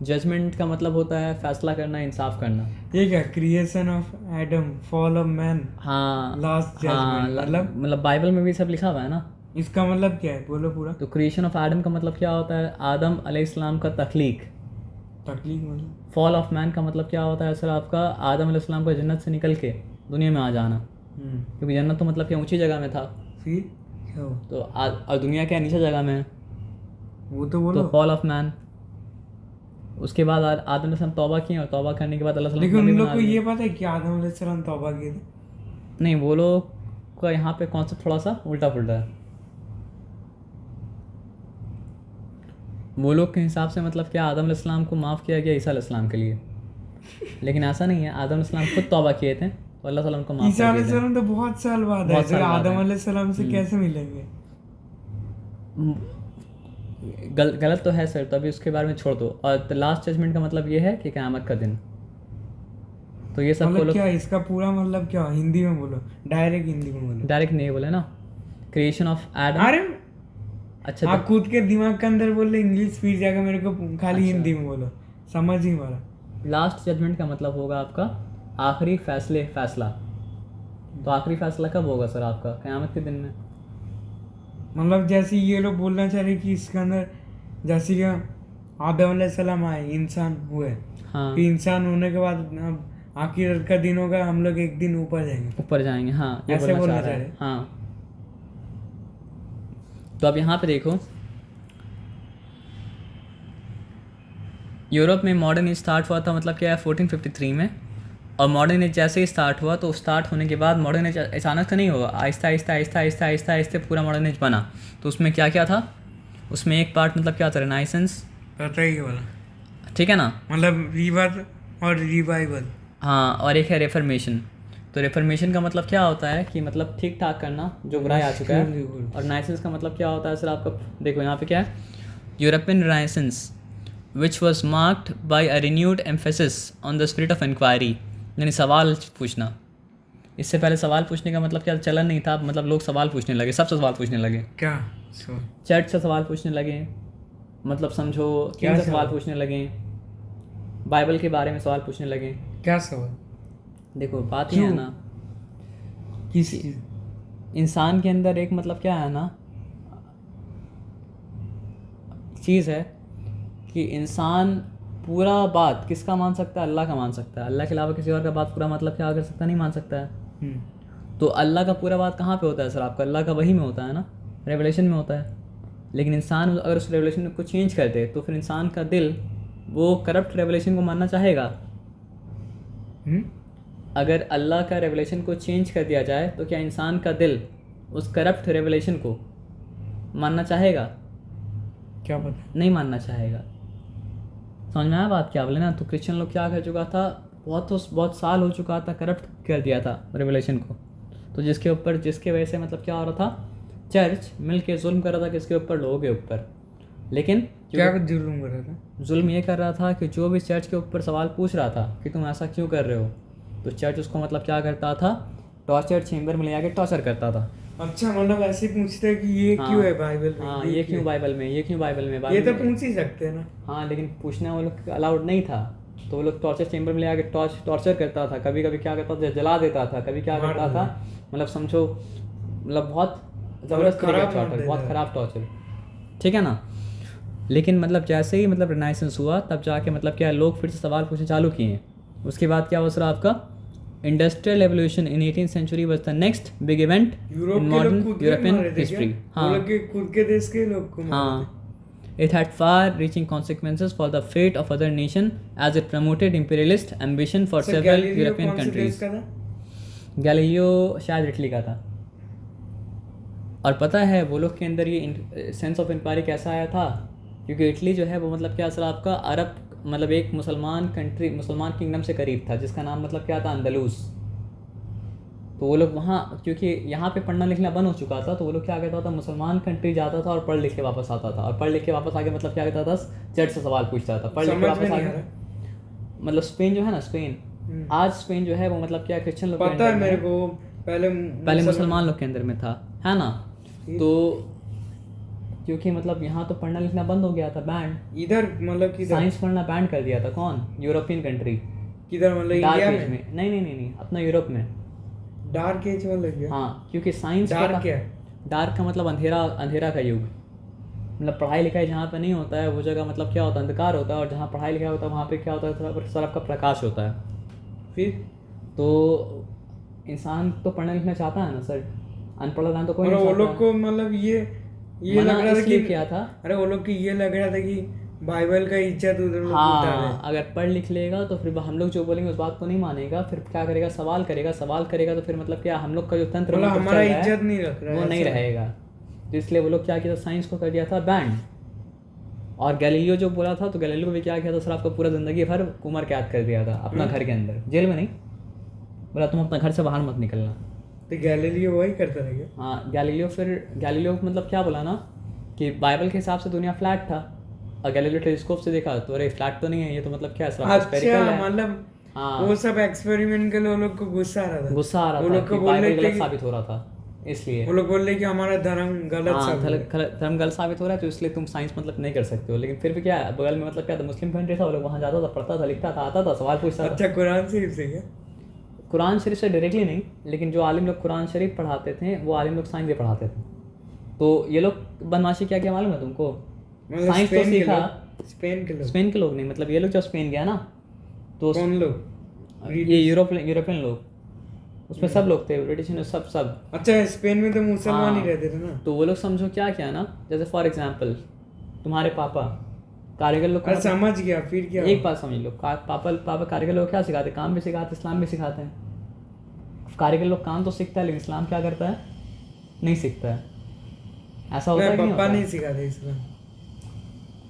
जजमेंट का मतलब होता है फैसला करना, इंसाफ करना। ये क्या, creation of Adam, fall of man, हाँ लास्ट हाँ, जजमेंट, मतलब बाइबल में भी सब लिखा हुआ है ना। इसका मतलब क्या है, बोलो पूरा। तो क्रिएशन ऑफ आदम का मतलब क्या होता है? आदम अलैहिस्सलाम का तख्लीक, तकलीफ मतलब फॉल ऑफ मैन का मतलब क्या होता है सर आपका, आदम अलैहिस्सलाम को जन्नत से निकल के दुनिया में आ जाना, क्योंकि जन्नत तो मतलब क्या ऊंची जगह में था, फिर क्या हो तो और दुनिया क्या नीचे जगह में है, वो तो बोलो। तो फॉल ऑफ मैन। उसके बाद आदम अलैहिस्सलाम तौबा किए, और तौबा करने के बाद अल्लाह लेकिन ताला उन नबी लोग बना को दिए। ये पता है कि आदम अलैहिस्सलाम तौबा किए थे? नहीं, वो लोग का यहाँ पे कॉन्सेप्ट थोड़ा सा उल्टा पुल्टा है। वो लोग के हिसाब से मतलब क्या आदम अलैहिस्सलाम को माफ़ किया गया ईसा अलैहिस्सलाम के लिए, लेकिन ऐसा नहीं है। आदम अलैहिस्सलाम खुद तौबा किए थे तो अल्लाह ताला उनको माफ़ ईसा कर दिया। अलैहिस्सलाम तो बहुत साल बाद है, बहुत तो साल बाद आदम है। अलैहिस्सलाम से कैसे मिलेंगे? गलत तो है सर, तो अभी उसके बारे में छोड़ दो। और लास्ट जजमेंट का मतलब ये है कि क़यामत का दिन, तो ये सबको मतलब लोग क्या इसका पूरा मतलब क्या, हिंदी में बोलो, डायरेक्ट हिंदी में बोलो। डायरेक्ट नहीं बोले ना, क्रिएशन ऑफ एडम। अरे अच्छा आप खुद के दिमाग के अंदर बोल रहे इंग्लिश, फिर जाकर मेरे को खाली अच्छा। हिंदी में बोलो, समझ ही मारा। लास्ट जजमेंट का मतलब होगा आपका आखिरी फैसला। तो आखिरी फैसला कब होगा सर आपका? क़यामत के दिन में। मतलब जैसे ये लोग बोलना चाह रहे कि इसके अंदर जैसे कि आदम अलैहिस्सलाम आए, इंसान हुए, हाँ, फिर इंसान होने के बाद अब आखिर का दिन होगा, हम लोग एक दिन ऊपर जाएंगे, ऊपर जाएंगे, हाँ ये ऐसे बोलना चाह बोलना रहा चाह है। रहे। हाँ, तो अब यहाँ पे देखो, यूरोप में मॉडर्न एज स्टार्ट हुआ था मतलब क्या है 1453 में, और मॉडर्न एज जैसे ही स्टार्ट हुआ तो स्टार्ट होने के बाद मॉडर्न एज अचानक से नहीं हुआ, आहिस्ता आहिस्ता आहिस्ता आहिस्ता आहिस्ता आहिस्ता पूरा मॉडर्न एज बना। तो उसमें क्या क्या था, उसमें एक पार्ट मतलब क्या था, रेनाइसेंस, पता ही वाला, ठीक है ना, मतलब रिवर और रिवाइवल। हाँ, और एक है रेफर्मेशन। तो रेफर्मेशन का मतलब क्या होता है कि मतलब ठीक ठाक करना जो बुराई आ चुका है, और नाइसेंस का मतलब क्या होता है सर आपका, देखो यहाँ पे क्या है, European renaissance which was marked by a renewed emphasis on the spirit of inquiry, यानी सवाल पूछना। इससे पहले सवाल पूछने का मतलब क्या चलन नहीं था, मतलब लोग सवाल पूछने लगे, सबसे सवाल पूछने लगे, क्या सो चर्च से सवाल पूछने लगे, मतलब समझो क्या किंग से सवाल सवाल? पूछने लगे, बाइबल के बारे में सवाल पूछने लगे। क्या सवाल? देखो बात ये है क्यों? ना, किस चीज? इंसान के अंदर एक मतलब क्या है ना, चीज़ है कि इंसान पूरा बात किसका मान सकता है, अल्लाह का मान सकता है। अल्लाह के अलावा किसी और का बात पूरा मतलब क्या कर सकता, नहीं मान सकता है। तो अल्लाह का पूरा बात कहाँ पे होता है सर आपका, अल्लाह का वही में होता है ना, रेवलेशन में होता है। लेकिन इंसान अगर उस रेवलेशन को चेंज कर दे तो फिर इंसान का दिल वो करप्ट रेवलेशन को मानना चाहेगा। अगर अल्लाह का रेवलेशन को चेंज कर दिया जाए तो क्या इंसान का दिल उस करप्ट रेवलेशन को मानना चाहेगा? क्या पता। नहीं मानना चाहेगा। समझ में आया बात क्या बोले ना। तो क्रिश्चियन लोग क्या कर चुका था, बहुत साल हो चुका था, करप्ट कर दिया था रेवलेशन को। तो जिसके वजह से मतलब क्या हो रहा था, चर्च मिल के जुल्म कर रहा था किसके ऊपर, लोगों के ऊपर। लेकिन क्या जुल्म कर रहा था? जुल्म ये कर रहा था कि जो भी चर्च के ऊपर सवाल पूछ रहा था कि तुम ऐसा क्यों कर रहे हो, तो चर्च उसको मतलब क्या करता था, टॉर्चर चेंबर में ले आके टॉर्चर करता था। अच्छा, मतलब ऐसे पूछते हैं कि ये हाँ, क्यों है बाइबल में, हाँ, ये क्यों बाइबल में, ये क्यों बाइबल में, ये बाइबल तो में। पूछ ही सकते हैं ना। हाँ, लेकिन पूछना वो लोग अलाउड नहीं था, तो वो लोग टॉर्चर चेंबर में ले आके टॉर्चर करता था। कभी कभी क्या करता था, जला देता था, कभी क्या मार करता देता था, मतलब समझो मतलब बहुत ज़बरदस्त तरीके का खराब टॉर्चर, मार बहुत देता ख़राब टॉर्चर, ठीक है ना। लेकिन मतलब जैसे ही मतलब रिनाइसेंस हुआ तब जाके मतलब क्या लोग फिर से सवाल पूछने चालू किए। उसके बाद क्या हुआ सर आपका, industrial revolution in 18th century was the next big event Europe इन के लोग मॉडर्न खुद के यूरोपियन मारे थे क्या? हिस्ट्री। वो हाँ, लोग के खुद के देश के लोग को मारे थे। हाँ, it had far-reaching consequences for the fate of other nation as it promoted imperialist ambition for sir, several Galileo European कौन से देश countries। का था? गैलीलियो शायद इटली का था। और पता है वो लोग के अंदर ये सेंस ऑफ इंक्वायरी कैसा आया था, क्योंकि इटली जो है वो मतलब क्या सर आपका अरब मतलब एक मुसलमान किंगडम से करीब था, जिसका नाम मतलब क्या था, अंदलूस। तो वो लोग वहाँ, क्योंकि यहाँ पे पढ़ना लिखना बंद हो चुका था, तो वो लोग क्या करता था, मुसलमान कंट्री जाता था और पढ़ लिख के वापस आता था, और पढ़ लिख के वापस आके मतलब क्या करता था, चर्च से सवाल पूछता था, पढ़ लिख के समझ में वापस नहीं आ आके। रहा। मतलब स्पेन जो है ना, स्पेन आज स्पेन जो है वो मतलब क्या क्रिश्चियन लोग के पता है अंडर में मेरे है। को, पहले मुसलमान लोग के अंदर में था, है ना। तो क्योंकि मतलब यहाँ तो पढ़ना लिखना बंद हो गया था, बैंड, इधर मतलब किधर? साइंस पढ़ना बैंड कर दिया था। कौन? European country. किधर मतलब डार्क इंडिया एज में? में, नहीं, अपना यूरोप में। डार्क एज मतलब क्या? हाँ, क्योंकि साइंस डार्क क्या? डार्क का मतलब अंधेरा का युग। मतलब पढ़ाई लिखाई जहाँ पे नहीं होता है वो जगह मतलब क्या होता है, अंधकार होता है, और जहाँ पढ़ाई लिखाई होता है वहाँ पे क्या होता है, तरफ का प्रकाश होता है। फिर तो इंसान तो पढ़ना लिखना चाहता है ना सर, अनपढ़ इंसान तो कोई और नहीं वो चाहता लोग है। को मतलब ये मना लग रहा था इसलिए कि किया था, अरे वो लोग की ये लग रहा था कि बाइबल का इज्जत उधर लोग उतार रहे हाँ अगर पढ़ लिख लेगा तो फिर हम लोग जो बोलेंगे उस बात को नहीं मानेगा, फिर क्या करेगा, सवाल करेगा तो फिर मतलब क्या हम लोग का जो तंत्र मतलब मंत्र हमारा चल रहा इज्जत है नहीं रख रहा वो है नहीं ऐसा। रहेगा। तो इसलिए वो लोग क्या किया था, साइंस को कर दिया था बैंड। और गैलीलियो जो बोला था, तो गैलीलियो को भी क्या किया था सर, आपको पूरा ज़िंदगी भर उम्र कैद कर दिया था अपना घर के अंदर, जेल में नहीं, बोला तुम अपना घर से बाहर मत निकलना। तो गैलीलियो वही करता रह गया। हाँ गैलीलियो मतलब क्या बोला ना कि बाइबल के हिसाब से दुनिया फ्लैट था, और गैलीलियो टेलीस्कोप से देखा तो अरे फ्लैट तो नहीं है, ये तो मतलब क्या है, सिर्फ स्फेरिकल अच्छा है। मतलब हाँ वो सब एक्सपेरिमेंट के लिए वो लोग को गुस्सा आ रहा था। गुस्सा आ रहा वो था लोग कि को बोल रहे बाइबल थे गलत कि साबित हो रहा था, इसलिए वो लोग बोल रहे कि हमारा धर्म गलत हाँ साबित है। धर्म गलत साबित हो रहा है, तो इसलिए तुम साइंस मतलब नहीं कर सकते हो। लेकिन फिर भी क्या है, बगल में मतलब क्या था, मुस्लिम कंट्री था, वो लोग वहाँ जाता था, पढ़ता था, लिखता था, आता था, सवाल पूछता था। अच्छा कुरान शरीफ से क्या? कुरान शरीफ से डायरेक्टली नहीं, लेकिन जो आलिम लोग कुरान शरीफ पढ़ाते थे वो आलिम लोग साइंस भी पढ़ाते थे। तो ये लोग बदमाशी क्या क्या मालूम है तुमको, मतलब साइंस तो सीखा। स्पेन के लोग स्पेन के लोग नहीं, मतलब ये लोग जब स्पेन गया ना तो कौन लोग? ये यूरोपियन लोग, उसमें सब लोग थे, ब्रिटिश सब। अच्छा स्पेन में तो मुसलमान ही हाँ, रहते थे ना। तो वो लोग समझो क्या किया ना, जैसे फॉर एग्जाम्पल तुम्हारे पापा कारीगर लोग को अरे समझ गया फिर क्या एक हुआ? बात समझ लो, पापा कारीगर लोग क्या सिखाते, काम भी सिखाते, इस्लाम भी सिखाते हैं। कारीगर लोग काम तो सीखता है, लेकिन इस्लाम क्या करता है, नहीं सीखता है। ऐसा होता है नहीं कि नहीं पापा होता नहीं है? सिखाते इस्लाम,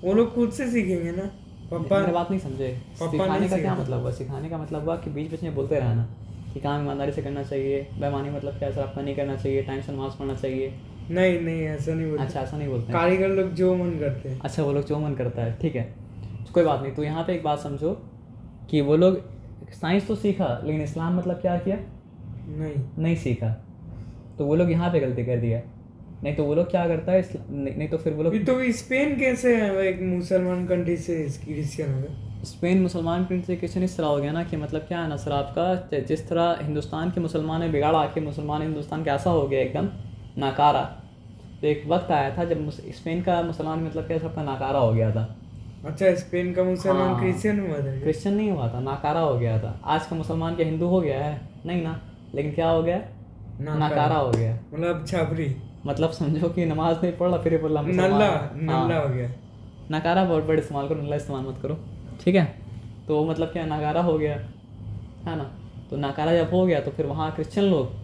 वो लोग खुद से सीखेंगे ना। पापा मेरा बात नहीं समझे, पापा सिखाने नहीं का क्या सिखाते। मतलब हुआ, सिखाने का मतलब हुआ कि बीच बीच में बोलते रहना कि काम ईमानदारी से करना चाहिए, बेईमानी मतलब क्या, आपका नहीं करना चाहिए, टाइम से नमाज पढ़ना चाहिए। नहीं नहीं ऐसा नहीं बोलते। अच्छा ऐसा नहीं बोलते हैं। कारीगर लोग जो मन करते हैं। अच्छा वो लोग जो मन करता है, ठीक है, तो कोई बात नहीं। तो यहाँ पे एक बात समझो कि वो लोग साइंस तो सीखा, लेकिन इस्लाम मतलब क्या किया, नहीं सीखा। तो वो लोग यहाँ पे गलती कर दिया। नहीं तो वो लोग क्या करता है, नहीं तो फिर वो लोग ये तो स्पेन कैसे है, वो एक मुसलमान कंट्री से क्रिश्चियन हो गया? स्पेन मुसलमान कंट्री से क्वेश्चन इस तरह हो गया ना कि मतलब क्या है ना सर, आपका जिस तरह हिंदुस्तान के मुसलमान में बिगाड़ आके मुसलमान हिंदुस्तान कैसा हो गया एकदम नाकारा। तो एक वक्त आया था जब स्पेन का मुसलमान मतलब क्या सबका नाकारा हो गया था। अच्छा स्पेन का मुसलमान हाँ क्रिश्चियन हुआ था क्या? क्रिश्चियन नहीं हुआ था, नाकारा हो गया था। आज का मुसलमान क्या हिंदू हो गया है, नहीं ना, लेकिन क्या हो गया, नाकारा हो गया। मतलब छापरी मतलब समझो कि नमाज नहीं पढ़ रहा फिर बोला मुसलमान। नल्ला हाँ, नल्ला हो गया। नकारा बहुत बड़ा इस्तेमाल करो, नल्ला इस्तेमाल मत करो, ठीक है। तो मतलब क्या नकारा हो गया है ना। तो नकारा जब हो गया तो फिर वहाँ क्रिश्चियन लोग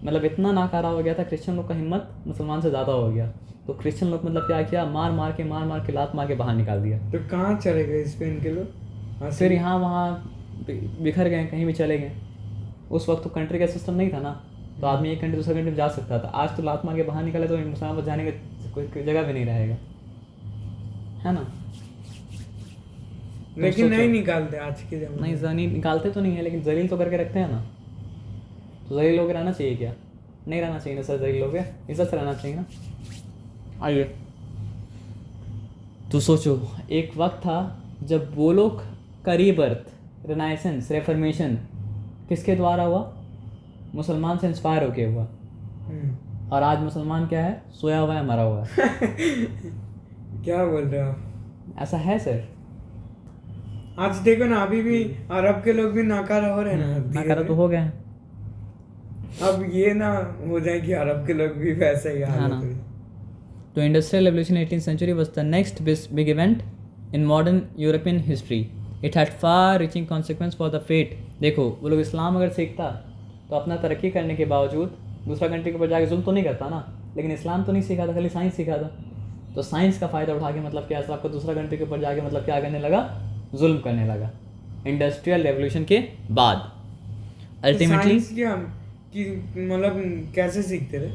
मतलब इतना नाकारा हो गया था, क्रिश्चियन लोग का हिम्मत मुसलमान से ज़्यादा हो गया। तो क्रिश्चियन लोग मतलब क्या किया, मार मार के लात मार के बाहर निकाल दिया। तो कहाँ चले गए स्पेन के लोग? फिर यहाँ वहाँ बिखर गए, कहीं भी चले गए। उस वक्त तो कंट्री का सिस्टम नहीं था ना, तो आदमी एक कंट्री दूसरे कंट्री में जा सकता था। आज तो लात मार के बाहर निकले तो मुसलमान पर जाने का कोई जगह भी नहीं रहेगा, है ना। लेकिन सोचो। नहीं निकालते आज के जमाने नहीं में। जनी निकालते तो नहीं है, लेकिन जलील तो करके रखते हैं ना। तो जलील लोग रहना चाहिए क्या, नहीं रहना चाहिए ना सर, जलील लोग इज्जत से रहना चाहिए ना। आइए तो सोचो, एक वक्त था जब वो लोग का रीबर्थ, रिनाइसेंस, रेफर्मेशन किसके द्वारा हुआ, मुसलमान से इंस्पायर होके हुआ। और आज मुसलमान क्या है, सोया हुआ है, मरा हुआ है। क्या बोल रहे हो आप? ऐसा है सर। आज देखो ना अभी भी अरब के लोग भी नाकारा हो रहे हैं ना धीरे नाकारा तो धीरे। हो गए हैं, अब ये ना हो जाए कि अरब के लोग भी वैसा ही हाँ हालत ना। हो जाए। तो industrial revolution 18th century was the next big event in modern European history. It had far-reaching consequence for the fate. देखो वो लोग इस्लाम अगर सीखता तो अपना तरक्की करने के बावजूद दूसरा कंट्री के ऊपर जाके जुल्म तो नहीं करता ना, लेकिन इस्लाम तो नहीं सीखा था, खाली साइंस सीखा था। तो साइंस का फ़ायदा उठा के मतलब क्या आपको दूसरा कंट्री के ऊपर जाके मतलब क्या करने लगा, जुल्म करने लगा। इंडस्ट्रियल रेवोल्यूशन के बाद अल्टीमेटली साइंस क्या कि मतलब कैसे सीखते थे,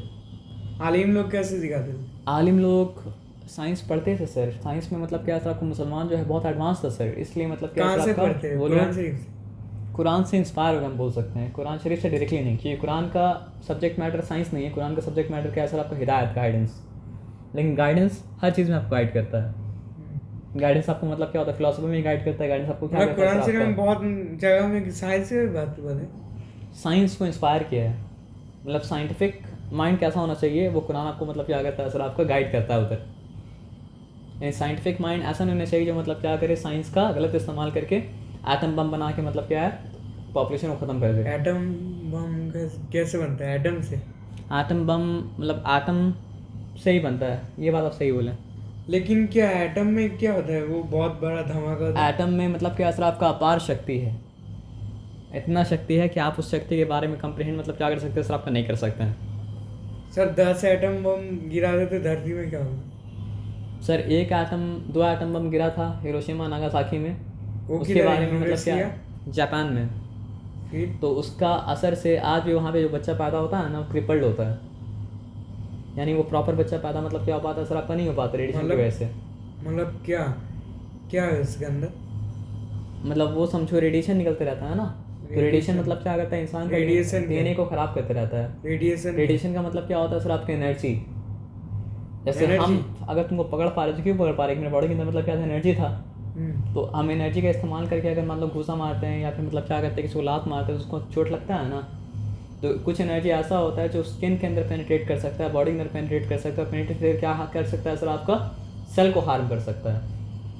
आलिम लोग कैसे सिखाते थे? आलिम लोग साइंस पढ़ते थे सर। साइंस में मतलब क्या था, आपको मुसलमान जो है बहुत एडवांस था सर, इसलिए मतलब क्या कहाँ से आपका पढ़ते थे? वो कुरान लोग शरीफ से? कुरान से इंस्पायर होकर हम बोल सकते हैं, कुरान शरीफ से डायरेक्टली नहीं, क्योंकि कुरान का सब्जेक्ट मैटर साइंस नहीं है। कुरान का सब्जेक्ट मैटर क्या है सर, आपका हिदायत, गाइडेंस। लेकिन गाइडेंस हर चीज़ में आपको गाइड करता है। गाइडेंस आपको मतलब क्या होता है, फिलोसफी में गाइड करता है। गाइडेंस आपको क्या मतलब करता है कुरान सर, शरीफ में आपका बहुत जगह में साइंस की बात बने। साइंस को इंस्पायर किया है। मतलब साइंटिफिक माइंड कैसा होना चाहिए, वो कुरान आपको मतलब क्या करता है सर, आपको गाइड करता है उधर। यानी साइंटिफिक माइंड ऐसा नहीं होना चाहिए जो मतलब क्या करे साइंस का गलत इस्तेमाल करके एटम बम बना के मतलब क्या है पॉपुलेशन को ख़त्म कर दे। एटम बम कैसे बनता है? एटम से? एटम बम मतलब एटम से ही बनता है, ये बात आप सही बोले। लेकिन क्या एटम में क्या होता है? वो बहुत बड़ा धमाका होता है। एटम में मतलब क्या सर आपका अपार शक्ति है, इतना शक्ति है कि आप उस शक्ति के बारे में कंप्रहेंड मतलब क्या कर सकते हैं सर आपका नहीं कर सकते हैं। सर 10 एटम बम गिरा देते धरती में, क्या होगा? सर दो एटम बम गिरा था हिरोशिमा नागासाकी में, वो उसके किधर? बारे में मतलब यूएस क्या या? जापान में। फिर तो उसका असर से आज भी वहाँ पे जो बच्चा पैदा होता है ना वो क्रिपल्ड होता है, यानी वो प्रॉपर बच्चा पैदा मतलब क्या हो पाता है सर आपका नहीं हो पाता रेडिएशन की वजह से। मतलब क्या क्या है उसके अंदर? मतलब वो समझो रेडिएशन निकलते रहता है ना, तो रेडिएशन मतलब क्या करता है इंसान का Radiation डीएनए को ख़राब करते रहता है। रेडिएशन का मतलब क्या होता है सर आपकी एनर्जी। जैसे हम अगर तुमको पकड़ पा रहे तो क्यों पकड़ पा रहे, मेरे बॉडी के अंदर मतलब क्या था एनर्जी था। तो हम एनर्जी का इस्तेमाल करके अगर मान लो घूसा मारते हैं या फिर मतलब क्या करते हैं किसी को लात मारते हैं तो उसको चोट लगता है ना। तो कुछ एनर्जी ऐसा होता है जो स्किन के अंदर पेनिट्रेट कर सकता है, बॉडी के अंदर पेनिट्रेट कर सकता है, पेनिट्रेट क्या कर सकता है सर आपका सेल को हार्म कर सकता है।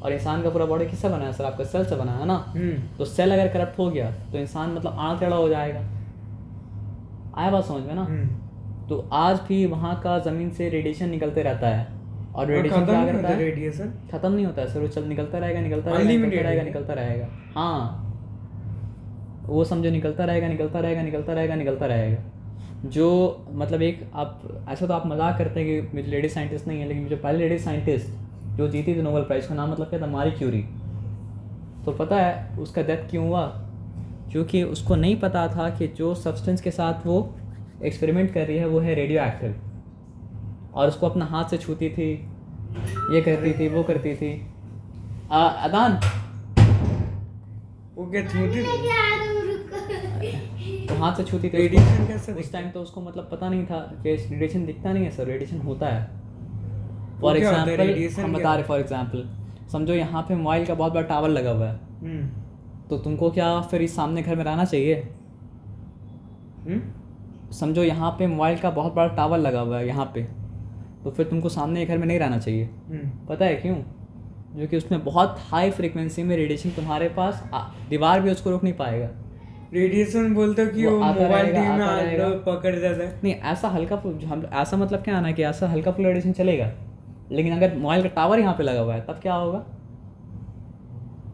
और इंसान का पूरा बॉडी किससे बना है सर आपका सेल से बना है ना। तो सेल अगर करप्ट हो गया तो इंसान मतलब आड़ टेढ़ा हो जाएगा। आया बात समझ में ना। तो आज भी वहाँ का ज़मीन से रेडिएशन निकलते रहता है और रेडिएशन क्या करता है, रेडिएशन ख़त्म नहीं होता है सर, वो चल निकलता रहेगा निकलता रहेगा। हाँ वो समझो निकलता रहेगा। जो मतलब एक आप ऐसा तो आप मजाक करते हैं कि मुझे लेडी साइंटिस्ट नहीं है, लेकिन जो पहले लेडी साइंटिस्ट जो जीती थी नोबेल प्राइज़ का नाम मतलब क्या था, मारी क्यूरी। तो पता है उसका डेथ क्यों हुआ? क्योंकि उसको नहीं पता था कि जो सब्सटेंस के साथ वो एक्सपेरिमेंट कर रही है वो है रेडियो एक्टिव, और उसको अपना हाथ से छूती थी, ये करती थी, वो करती थी। अदान वो क्या छूती थी? तो हाथ से छूती थी। रेडिएशन कैसे उस टाइम तो उसको मतलब पता नहीं था कि रेडिएशन दिखता नहीं है सर, रेडिएशन होता है। वो फॉर क्या होता है? एग्जाम्पल radiation हम क्या बता रहे, फॉर एग्जाम्पल समझो यहाँ पे मोबाइल का बहुत बड़ा टावर लगा हुआ है, तो तुमको क्या फिर इस सामने घर में रहना चाहिए? समझो यहाँ पे मोबाइल का बहुत बड़ा टावर लगा हुआ है यहाँ पे, तो फिर तुमको सामने घर में नहीं रहना चाहिए। पता है क्यों? जो कि उसमें बहुत हाई फ्रीक्वेंसी में रेडिएशन तुम्हारे पास दीवार भी उसको रोक नहीं पाएगा। रेडिएशन बोलते हो कि वो मोबाइल टीवी में पकड़ जाता है? नहीं ऐसा हल्का हम ऐसा मतलब क्या आना कि ऐसा हल्का फुल्का रेडिएशन चलेगा, लेकिन अगर मोबाइल का टावर यहाँ पे लगा हुआ है तब क्या होगा?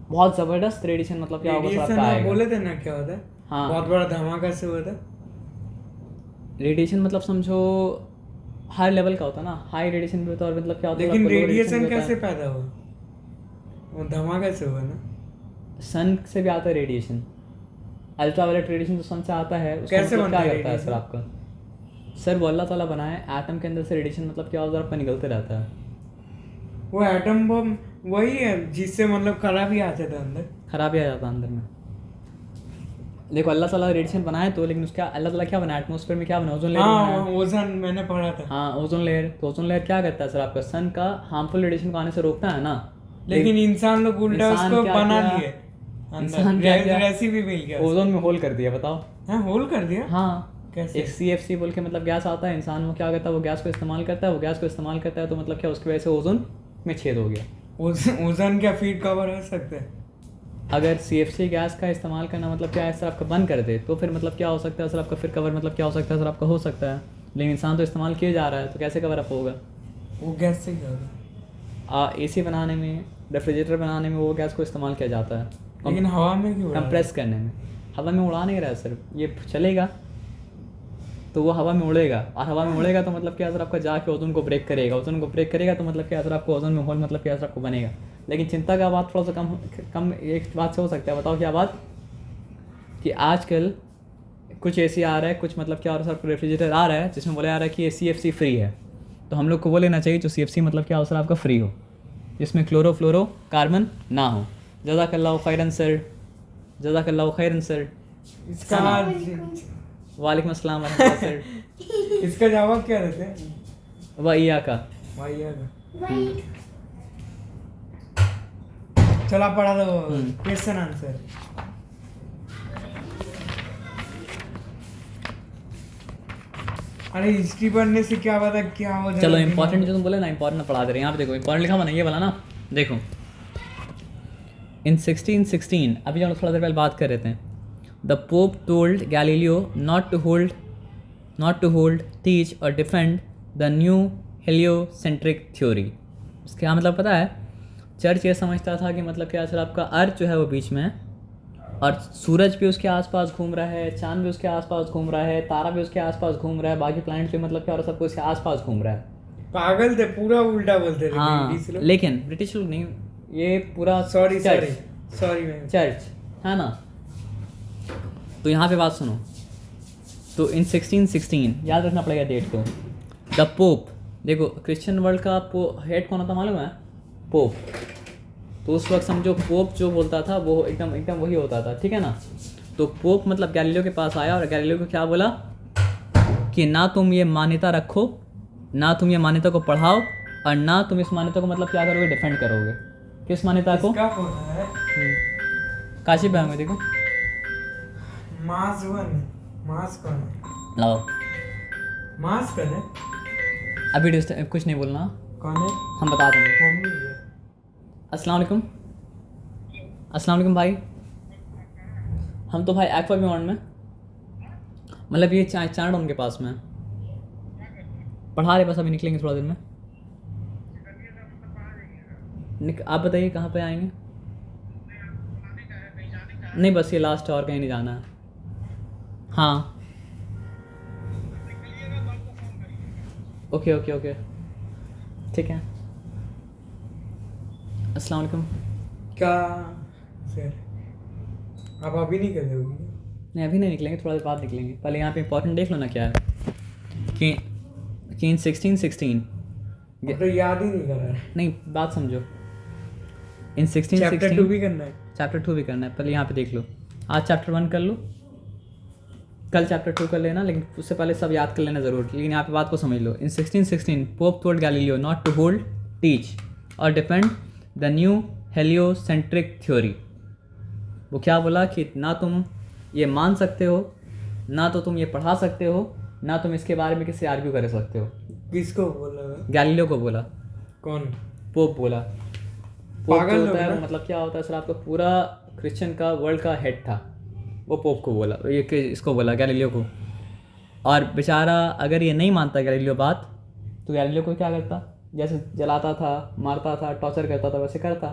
बहुत ज़बरदस्त रेडिएशन मतलब क्या होगा? रेडिएशन आप बोले थे ना क्या होता है? हाँ बहुत बड़ा धमाका से होता है। रेडिएशन मतलब समझो हर लेवल का होता है ना, हाई रेडिएशन भी होता है और मतलब क्या होता है। लेकिन रेडिएशन कैसे पैदा हुआ? वो धमाका से हुआ ना। सन से भी आता है रेडिएशन, अल्ट्रावायलेट रेडिएशन तो सन से आता है। कैसे बनता है करता है सर आपका? सर वो अल्लाह ताला बनाए एटम के अंदर से रेडिएशन मतलब क्या होता है आपका निकलते रहता है। वो एटम बम वही है जिससे मतलब खराबी आ जाता है अंदर, खराबी आ जाता है अंदर में। देखो अल्लाह ताला रेडिएशन बनाए तो, लेकिन उसका अल्लाह ताला क्या बनाया एटमॉस्फेयर में, क्या बनाया ओजोन लेयर। हाँ ओजोन मैंने पढ़ा था। हाँ ओजोन लेयर। तो ओजोन लेयर क्या करता है सर आपका सन का हार्मफुल रेडिएशन को आने से रोकता है ना। लेकिन इंसान लोग उल्टा उसको बना लिए, इंसान क्या रेसिपी मिल गया, ओजोन में होल कर दिया। बताओ। हाँ होल कर दिया। हाँ कैसे? एक CFC बोल के मतलब गैस आता है, इंसान वो क्या करता है वो गैस को इस्तेमाल करता है, तो मतलब क्या उसकी वजह से ओजोन में छेद हो गया। ओजोन क्या फीड कवर हो सकता है? अगर CFC गैस का इस्तेमाल करना मतलब क्या है सर आपका बंद कर दे तो फिर मतलब क्या हो सकता है सर आपका फिर कवर मतलब क्या हो सकता है सर आपका हो सकता है, लेकिन इंसान तो इस्तेमाल किया जा रहा है तो कैसे कवर अप होगा? वो गैस से क्या होगा? AC बनाने में, रेफ्रिजरेटर बनाने में वो गैस को इस्तेमाल किया जाता है। लेकिन हवा में क्यों? कंप्रेस करने में। हवा में उड़ा नहीं रहा है सर, ये चलेगा तो वो हवा में उड़ेगा, और हवा में उड़ेगा तो मतलब क्या सर आपका जाके ओजोन को ब्रेक करेगा तो मतलब क्या सर आपको ओजोन में होल मतलब क्या सर आपको बनेगा। लेकिन चिंता का बात थोड़ा सा कम एक बात से हो सकता है। बताओ क्या बात? कि आजकल कुछ AC आ रहा है, कुछ मतलब क्या हो रहा है सर रेफ्रिजरेटर आ रहा है जिसमें बोला जा रहा है कि ये CFC फ्री है, तो हम लोग को वो लेना चाहिए जो CFC मतलब क्या हो सर आपका फ्री हो, जिसमें क्लोरोफ्लोरो कार्बन ना हो। जज़ाकल्लाहु खैरन सर। इसका वालेकुम अस्सलाम वरहमतुल्लाह सर। इसका जवाब क्या देते हैं? वैया का। चला पढ़ा दो क्वेश्चन आंसर। अरे हिस्ट्री पढ़ने से क्या पता क्या हो जाए। चलो इंपॉर्टेंट जो तुम बोले ना, इंपॉर्टेंट पढ़ा दे रहे हैं। यहाँ पे देखो इंपॉर्टेंट लिखा हुआ ना, ये वाला ना, देखो इन 1616, अभी जो हम थोड़ा देर पहले बात कर रहे थे, the Pope told Galileo not to hold teach और defend the new heliocentric theory. इसका क्या मतलब पता है? चर्च ये समझता था कि मतलब क्या सर, आपका अर्थ जो है वो बीच में है और सूरज भी उसके आसपास घूम रहा है, चांद भी उसके आसपास घूम रहा है, तारा भी उसके आसपास घूम रहा है, बाकी प्लैनेट भी मतलब क्या और सब कुछ उसके आसपास घूम रहा है। पागल थे, पूरा उल्टा बोलते थे हाँ, ब्रिटिश लोग। लेकिन ब्रिटिश लोग नहीं, ये पूरा सॉरी चर्च मैम। चर्च है ना। तो यहाँ पे बात सुनो, तो इन 1616 याद रखना पड़ेगा डेट को। द पोप, देखो क्रिश्चियन वर्ल्ड का हेड कौन होता मालूम है? पोप। तो उस वक्त समझो पोप जो बोलता था वो एकदम वही होता था, ठीक है ना। तो पोप मतलब गैलीलियो के पास आया और गैलीलियो को क्या बोला कि ना तुम ये मान्यता रखो, ना तुम ये मान्यता को पढ़ाओ, और ना तुम इस मान्यता को मतलब क्या करोगे, डिफेंड करोगे। किस मान्यता को? इसका फोन है काशी पे होंगे, देखो मास कौन है? लाओ, मास कौन है? अभी कुछ नहीं बोलना, कौन है? हम बता देंगे। मम्मी है। अस्सलाम वालेकुम भाई। हम तो भाई एक्वा बियॉन्ड में, मतलब ये चांड उनके पास में पढ़ा रहे, बस अभी निकलेंगे थोड़ा देर में। आप बताइए कहाँ पे आएंगे? नहीं बस ये लास्ट है, और कहीं नहीं जाना है। हाँ ओके ठीक है। अस्सलाम वालेकुम। क्या सर, आप अभी नहीं कर दोगे? नहीं अभी नहीं निकलेंगे, थोड़ा देर बाद निकलेंगे। पहले यहाँ पे इंपॉर्टेंट देख लो ना क्या है कि इन 1616, तो याद ही नहीं कर रहा है। नहीं बात समझो, इन 1616 चैप्टर 2 भी करना है। चैप्टर 2 भी करना है। पहले यहाँ पे देख लो, आज चैप्टर 1 कर लो, कल चैप्टर 2 कर लेना, लेकिन उससे पहले सब याद कर लेना ज़रूर। लेकिन यहाँ पे बात को समझ लो। In 1616 Pope told Galileo not to hold, teach और defend the new heliocentric theory. वो क्या बोला कि ना तुम ये मान सकते हो, ना तो तुम ये पढ़ा सकते हो, ना तुम इसके बारे में किसी आर्ग्यू कर सकते हो। किसको बोला? गैलीलियो को बोला। कौन? पोप बोला। पोप पागल जो लोग होता है ना। वो मतलब क्या होता है सर, आपका पूरा क्रिश्चियन का वर्ल्ड का हेड था, वो पोप को बोला, ये कि इसको बोला गैलीलियो को। और बेचारा अगर ये नहीं मानता गैलीलियो बात, तो गैलीलियो को क्या करता, जैसे जलाता था, मारता था, टॉर्चर करता था, वैसे करता।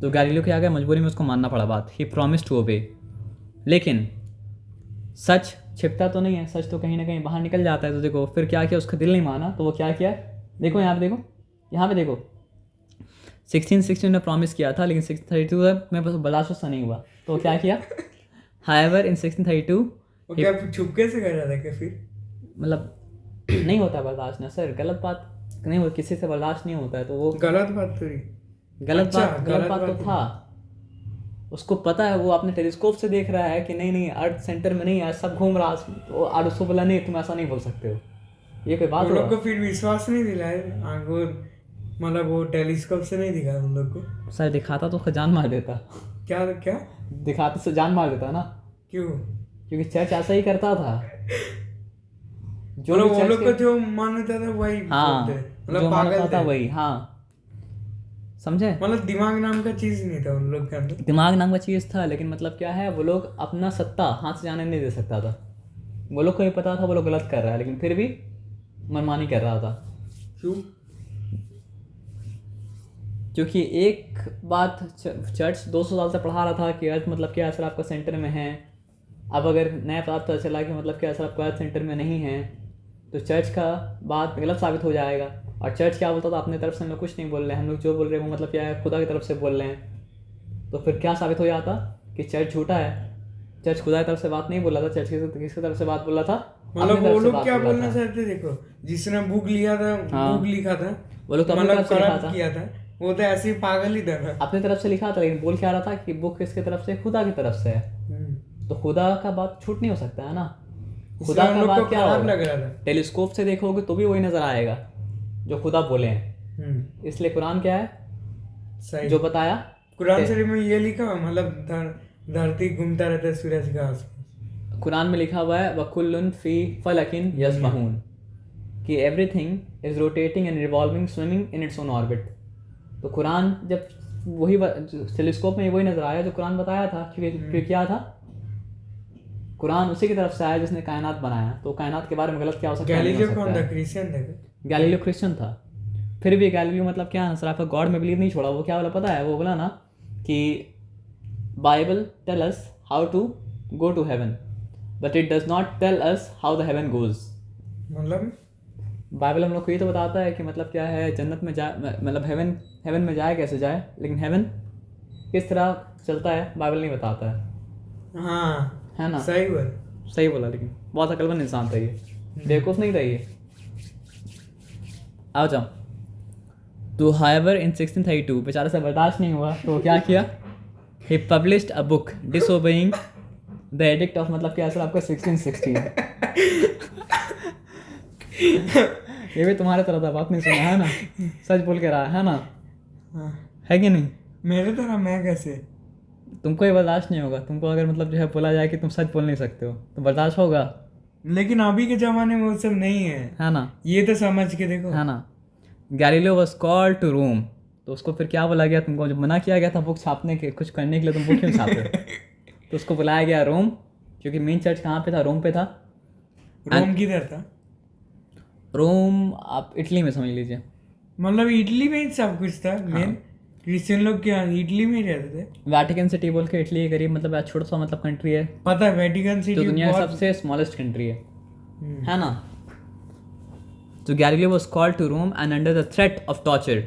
तो गैलीलियो क्या गया, मजबूरी में उसको मानना पड़ा बात। ही प्रॉमिस टू ओबे। लेकिन सच छिपता तो नहीं है, सच तो कहीं ना कहीं बाहर निकल जाता है। तो देखो फिर क्या किया, उसका दिल नहीं माना, तो वो क्या किया, देखो यहाँ पे देखो, यहाँ पे देखो 1616 ने प्रॉमिस किया था, लेकिन 1632 में बस बर्दाश्त नहीं हुआ, तो क्या किया। हाइवर इन 1632 वो क्या छुपके से कर रहा था क्या फिर? मतलब नहीं होता बर्दाश्त ना सर, गलत बात नहीं हो, किसी से बर्दाश्त नहीं होता है। तो वो गलत बात थोड़ी। गलत अच्छा, बात तो था। उसको पता है, वो अपने टेलीस्कोप से देख रहा है कि नहीं अर्थ सेंटर में नहीं है, सब घूम रहा है। तो और उसको बोला नहीं तुम ऐसा नहीं बोल सकते हो, ये कोई बात उन लोग हुआ? को फिर विश्वास नहीं दिलाए आंखों, मतलब वो टेलीस्कोप से नहीं दिखा उन लोग को। सर दिखाता तो उसका जान मार देता, क्या क्या? दिखाते से जान मार देता ना, क्यों? क्योंकि चर्च ऐसा ही करता था। जो मतलब भी वो चर्च लोग को के- जो मानता था वही हाँ बोलते, जो मतलब मानता पागल था थे। वही, हाँ समझे। मतलब दिमाग नाम का चीज नहीं था उन लोग के अंदर। दिमाग नाम का चीज़ था, लेकिन मतलब क्या है, वो लोग अपना सत्ता हाथ से जाने नहीं दे सकता था। वो लोग को भी पता था वो लोग गलत कर रहा है, लेकिन फिर भी मनमानी कर रहा था। क्यों? क्योंकि एक बात चर्च 200 साल से पढ़ा रहा था कि अर्थ मतलब क्या असर आपका सेंटर में है। अब अगर नया पता चला कि मतलब क्या असर आपका अर्थ सेंटर में नहीं है, तो चर्च का बात गलत साबित हो जाएगा। और चर्च क्या बोलता था, अपनी तरफ से हम लोग कुछ नहीं बोल रहे हैं, हम लोग जो बोल रहे हैं वो मतलब क्या है, खुदा की तरफ से बोल रहे हैं। तो फिर क्या साबित हो जाता कि चर्च झूठा है। चर्च खुदा की तरफ से बात नहीं बोला था, चर्च किसकी तरफ से बात बोला था, मतलब अपनी तरफ वो से लोग बात क्या बोला बोलना था। चाहते, देखो जिसने बुक लिया था, हाँ। बुक लिखा था, वो लोग तो अपनी मतलब तरफ से लिखा corrupt था, किया था, वो तो ऐसे ही पागल ही था ना। अपनी तरफ से लिखा था, लेकिन बोल क्या रहा था कि बुक किसकी तरफ से, खुदा की तरफ से है। तो खुदा का बात छूट नहीं हो सकता है ना। खुदा इसलिए उन का लोग को बात क्या खराब होगा, लग रहा था। टेलीस्कोप से देखोगे तो भी वही नजर आएगा जो खुदा बोले हैं। इसलिए कुरान क्या है, सही। जो बताया कुरान शरीफ में ये लिखा हुआ, मतलब धरती घूमता रहता है सूरज के आसपास। कुरान में लिखा हुआ है वकुल्लुन फी फलकिन यस्बहून। कि everything is rotating and revolving swimming in its own orbit. तो कुरान जब वही टेलीस्कोप में वही नज़र आया जो कुरान बताया था, क्योंकि क्या था, कुरान उसी की तरफ से आया जिसने कायनात बनाया, तो कायनात के बारे में गलत क्या हो सकता है? गैलीलियो कौन था? क्रिश्चियन था? गैलीलियो क्रिश्चियन था। फिर भी गैलीलियो मतलब क्या, सिर्फ गॉड में बिलीव नहीं छोड़ा, वो क्या बोला पता है? वो बोला ना कि Bible tell us how to go to heaven but it does not tell us how the heaven goes. मतलब बाइबल हम लोग को ये तो बताता है कि मतलब क्या है, जन्नत में जाए, मतलब हेवन में जाए कैसे जाए, लेकिन हेवन किस तरह चलता है बाइबल नहीं बताता है। हाँ है ना? सही बोला, लेकिन बहुत अक्लमंद इंसान था ये, बेवकूफ़ नहीं था ये। आओ जाओ। तो हाइवर इन 1632 बेचारा से बर्दाश्त नहीं हुआ, तो क्या किया? He published a book disobeying the edict of, मतलब क्या सर आपका 1616। ये भी तुम्हारे तरह था, बात नहीं सुना है ना, सच बोल के रहा है ना, हाँ। है कि नहीं? मेरे तरह मैं कैसे? तुमको ये बर्दाश्त नहीं होगा, तुमको अगर मतलब जो है बोला जाए कि तुम सच बोल नहीं सकते हो तो बर्दाश्त होगा, लेकिन अभी के ज़माने में वो सब नहीं है ना? ये तो समझ के देखो। है ना? गैलीलियो वाज कॉल्ड टू रोम, तो उसको फिर क्या बोला गया? तुमको जब मना किया गया था बुक छापने के, कुछ करने के लिए, तुम बुक क्यों छापे हो? तो उसको बुलाया गया रोम, क्योंकि मेन चर्च कहाँ पे था? रोम पे था। रोम किधर था? रोम आप इटली में समझ लीजिए। मतलब इटली में ही सब कुछ था मेन। क्रिश्चियन लोग क्या इटली में ही रहते थे? वैटिकन सिटी बोल के इटली के करीब, मतलब छोटा सा मतलब कंट्री है, पता है वेटिकन जो सिटी दुनिया की सबसे स्मॉलेस्ट कंट्री है ना? तो Galileo was called to Rome and under the threat of torture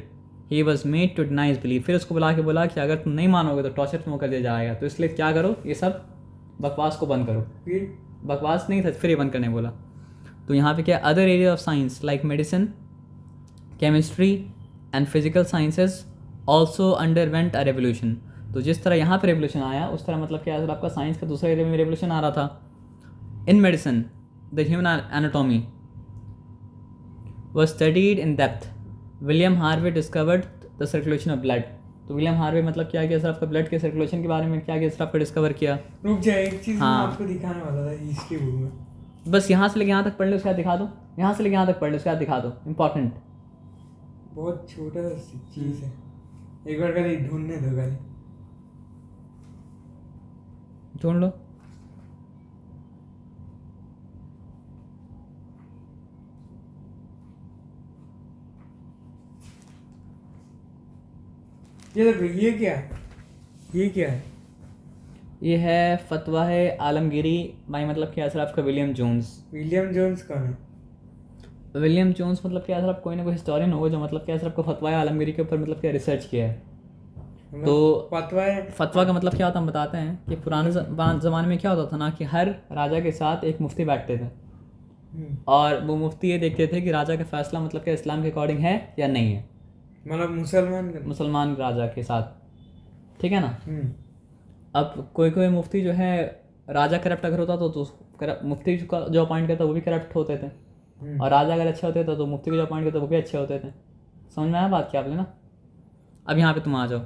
he was made to deny his belief. फिर उसको बुला के बोला कि अगर तुम नहीं मानोगे तो टॉर्चर तुमको कर दिया जाएगा, तो इसलिए क्या करो, ये सब बकवास को बंद करो। फिर बकवास नहीं था, फिर ये बंद करने बोला। तो यहाँ पे क्या, other area of science like medicine, chemistry and physical sciences also underwent a revolution. तो जिस तरह यहाँ पे रेवोल्यूशन आया, उस तरह मतलब क्या है, आपका साइंस का दूसरे एरिया में रेवोल्यूशन आ रहा था। In medicine the human anatomy was studied in depth. William Harvey discovered the circulation of blood. तो विलियम हार्वे मतलब क्या किया सर, आपका ब्लड के सर्कुलेशन के बारे में क्या किया सर, आपका डिस्कवर किया। रुक जाए, एक चीज़ हाँ। मैं आपको दिखाने वाला था हिस्ट्री बुक में। बस यहाँ से लेके यहाँ तक पढ़ लो, उसके बाद दिखा दो, यहाँ से लेके यहाँ तक पढ़ लो, उसके बाद दिखा दो, इंपॉर्टेंट। बहुत छोटा सा चीज़ है, एक बार खाली ढूंढने दो खाली। ढूंढ लो। ये देखो, ये क्या है? ये क्या है? ये है फतवा है आलमगीरी बाई, मतलब क्या सर आपका विलियम जोन्स। विलियम जोन्स कौन है? विलियम जोन्स मतलब क्या सर, आप कोई ना कोई हिस्टोरियन होगा जो मतलब क्या सर आपको फतवा है आलमगीरी के ऊपर मतलब क्या रिसर्च किया है। तो फतवा है, फतवा का मतलब क्या होता है हम बताते हैं कि पुराने ज़माने में क्या होता था ना कि हर राजा के साथ एक मुफ्ती बैठते थे, और वो मुफ्ती ये देखते थे कि राजा का फैसला मतलब क्या इस्लाम के अकॉर्डिंग है या नहीं है, मतलब मुसलमान राजा के साथ, ठीक है ना? अब कोई मुफ्ती जो है, राजा करप्ट अगर होता तो मुफ्ती का जो अपॉइंट करता वो भी करप्ट होते थे, और राजा अगर अच्छे होते थे तो मुफ्ती को जो अपॉइंट करते वो भी अच्छे होते थे। समझ में आया बात क्या आपने ना? अब यहाँ पे तुम आ जाओ।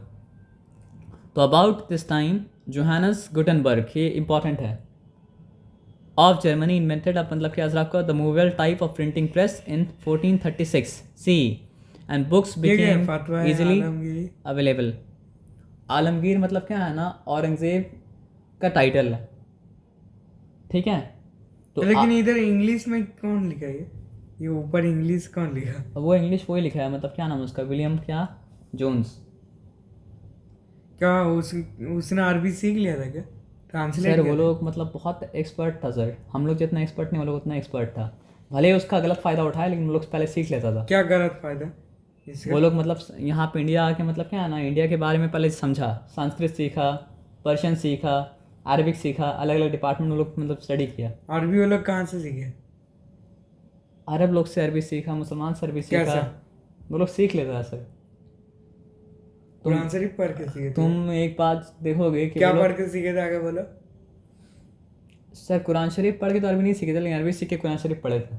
तो about this time Johannes Gutenberg, ये इंपॉर्टेंट है, ऑफ जर्मनी इन्वेंटेड अब मतलब क्या आपका the movable type of printing press in 1436 C and books became easily available. Alamgir मतलब क्या है ना, औरंगजेब का टाइटल है, ठीक है? तो लेकिन इधर इंग्लिश में कौन लिखा है? ये ऊपर इंग्लिश कौन लिखा? वो इंग्लिश वही लिखा है, मतलब क्या नाम है उसका, विलियम क्या जोन्स। क्या उसने अरबी सीख लिया था क्या? ट्रांसलेट सर वो लोग मतलब बहुत एक्सपर्ट था सर, हम लोग जितना एक्सपर्ट नहीं वो लोग उतना एक्सपर्ट था, भले ही उसका गलत फ़ायदा उठाया लेकिन वो लोग पहले सीख लेता था। क्या गलत फायदा इसका? वो लोग मतलब यहाँ पे इंडिया आके मतलब क्या है ना, इंडिया के बारे में पहले समझा, संस्कृत सीखा, पर्शियन सीखा, अरबिक सीखा, अलग अलग डिपार्टमेंट वो लोग मतलब स्टडी किया। अरबी वो लोग कहाँ से सीखे? अरब लोग से अरबी सीखा, मुसलमान से अरबी सीखा, कैसे? वो लोग सीख लेता है सर। कुरान शरीफ पढ़ के सीखे थे? तुम एक बात देखोगे कि क्या पढ़ के सीखे थे, आगे बोलो। सर कुरान शरीफ पढ़ के तो अरबी नहीं सीखे थे, लेकिन अरबी सीख के कुरान शरीफ पढ़े थे।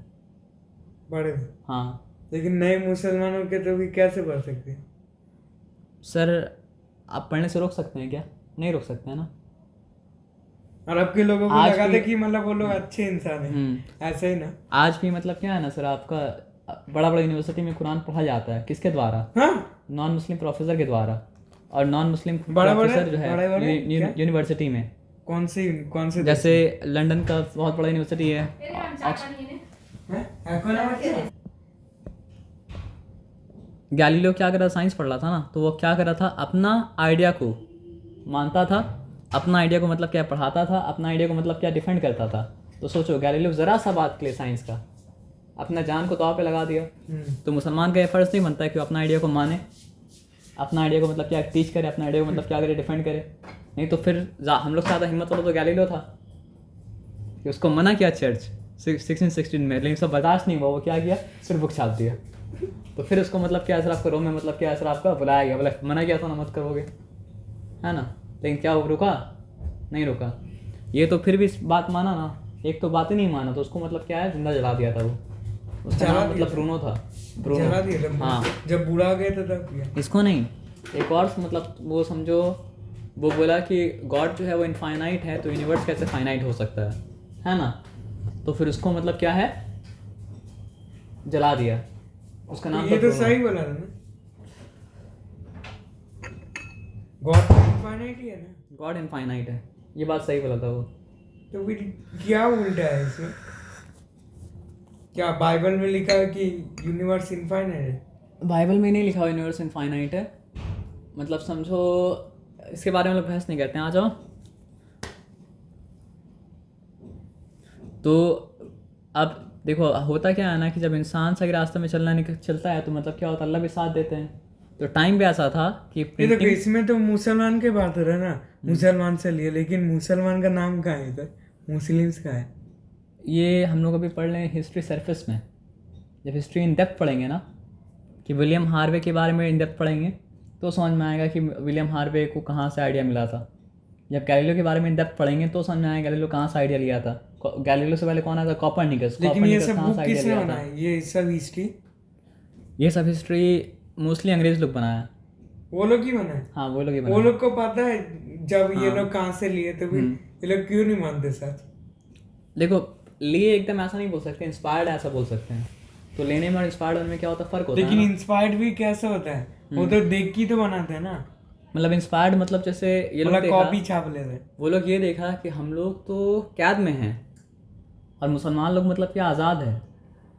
पढ़े थे? हाँ लेकिन नए मुसलमानों के तो भी कैसे पढ़ सकते हैं? सर, आप पढ़ने से रोक सकते हैं क्या? नहीं रोक सकते हैं ना। और अब के लोगों को आज लगा था भी- कि मतलब वो लोग अच्छे इंसान हैं, ऐसे ही ना। आज भी मतलब क्या है ना सर, आपका बड़ा बड़ा यूनिवर्सिटी में कुरान पढ़ा जाता है, किसके द्वारा? हाँ, नॉन मुस्लिम प्रोफेसर के द्वारा। और नॉन मुस्लिम बड़े प्रोफेसर जो है बड़े क्या? यूनिवर्सिटी में, कौन से जैसे लंदन का बहुत बड़ा यूनिवर्सिटी है। हैं? गैलीलियो क्या कर रहा था, साइंस पढ़ रहा था ना, तो वो क्या कर रहा था, अपना आइडिया को मानता था, अपना आइडिया को मतलब क्या पढ़ाता था, अपना आइडिया को मतलब क्या डिफेंड करता था। तो सोचो गैलीलियो ज़रा सा बात के लिए साइंस का अपना जान को दांव पे लगा दिया। तो मुसलमान का ये फ़र्ज़ नहीं बनता है कि वो अपना आइडिया को माने, अपना आइडिया को मतलब क्या टीच करे, अपना आइडिया को मतलब क्या करे, डिफेंड करे। नहीं तो फिर हम लोग से ज़्यादा हिम्मत वाला तो गैलीलियो था कि उसको मना किया चर्च 1616 में, लेकिन सब बर्दाश्त नहीं हुआ, वो क्या किया, फिर बुक छाप दिया। तो फिर उसको मतलब क्या असर आपको रोम में मतलब क्या असर आपका बुलाया गया, बोला मना किया था ना मत करोगे, है ना। लेकिन क्या वो रुका? नहीं रुका। ये तो फिर भी इस बात माना ना, एक तो बात ही नहीं माना, तो उसको मतलब क्या है, जिंदा जला दिया था वो। उसका जला नाम दिया मतलब ब्रूनो था, जला ब्रूनो। दिया था हाँ, जब बूढ़ा हो गया था तब किया। इसको नहीं, एक और मतलब वो समझो, वो बोला कि गॉड जो है वो इनफाइनाइट है, तो यूनिवर्स कैसे फाइनाइट हो सकता है ना। तो फिर उसको मतलब क्या है, जला दिया। उसका नाम ये था तो ब्रूनो। सही बोला था ना, गॉड तो इनफाइनाइट ही है ना। गॉड इनफाइनाइट है, ये बात सही बोला था वो। तो फिर क्या उल्टा है इसमें? क्या बाइबल में लिखा है कि यूनिवर्स इनफाइनाइट है? बाइबल में नहीं लिखा हुआ यूनिवर्स इनफाइनाइट है, मतलब समझो, इसके बारे में लोग बहस नहीं करते हैं, आ जाओ। तो अब देखो होता क्या है ना कि जब इंसान सही रास्ते में चलता है तो मतलब क्या होता है, अल्लाह भी साथ देते हैं। तो टाइम भी ऐसा था कि ये देखो प्रिंटिंग, इसमें तो मुसलमान के बात हो रहा है ना, मुसलमान से लिए, लेकिन मुसलमान का नाम कहाँ है इधर, मुस्लिम्स का है। ये हम लोग अभी पढ़ लें हिस्ट्री सरफेस में। जब हिस्ट्री इन डेप्थ पढ़ेंगे ना, कि विलियम हार्वे के बारे में इन डेप्थ पढ़ेंगे, तो समझ में आएगा कि विलियम हार्वे को कहाँ से आइडिया मिला था। जब गैलीलियो के बारे में इन डेप्थ पढ़ेंगे तो समझ में आएगा गैलीलियो कहाँ से आइडिया लिया था। गैलीलियो से पहले कौन आया था? कॉपरनिकस। लेकिन ये कॉपरनिकस सब कहाँ बुक से आइडिया किसने लिया था? बनाया, ये सब हिस्ट्री? ये सब हिस्ट्री मोस्टली अंग्रेज लोग बनाया। वो लोग ही बनाए? हाँ, वो लोग ही वो बनाया। लोग को पता है जब ये हाँ। लोग कहाँ से लिए, तो फिर ये लोग क्यों नहीं मानते सच? देखो, लिए एकदम ऐसा नहीं बोल सकते, इंस्पायर्ड ऐसा बोल सकते हैं। तो लेने में और इंस्पायर्ड होने में क्या होता है, फ़र्क होता है लेकिन ना। इंस्पायर्ड भी कैसे होता है, वो तो देख के ही तो बनाते हैं ना, मतलब इंस्पायर्ड मतलब जैसे ये लोग मतलब कॉपी देखा, छाप लेते हैं। वो लोग ये देखा कि हम लोग तो कैद में हैं और मुसलमान लोग मतलब क्या आज़ाद है।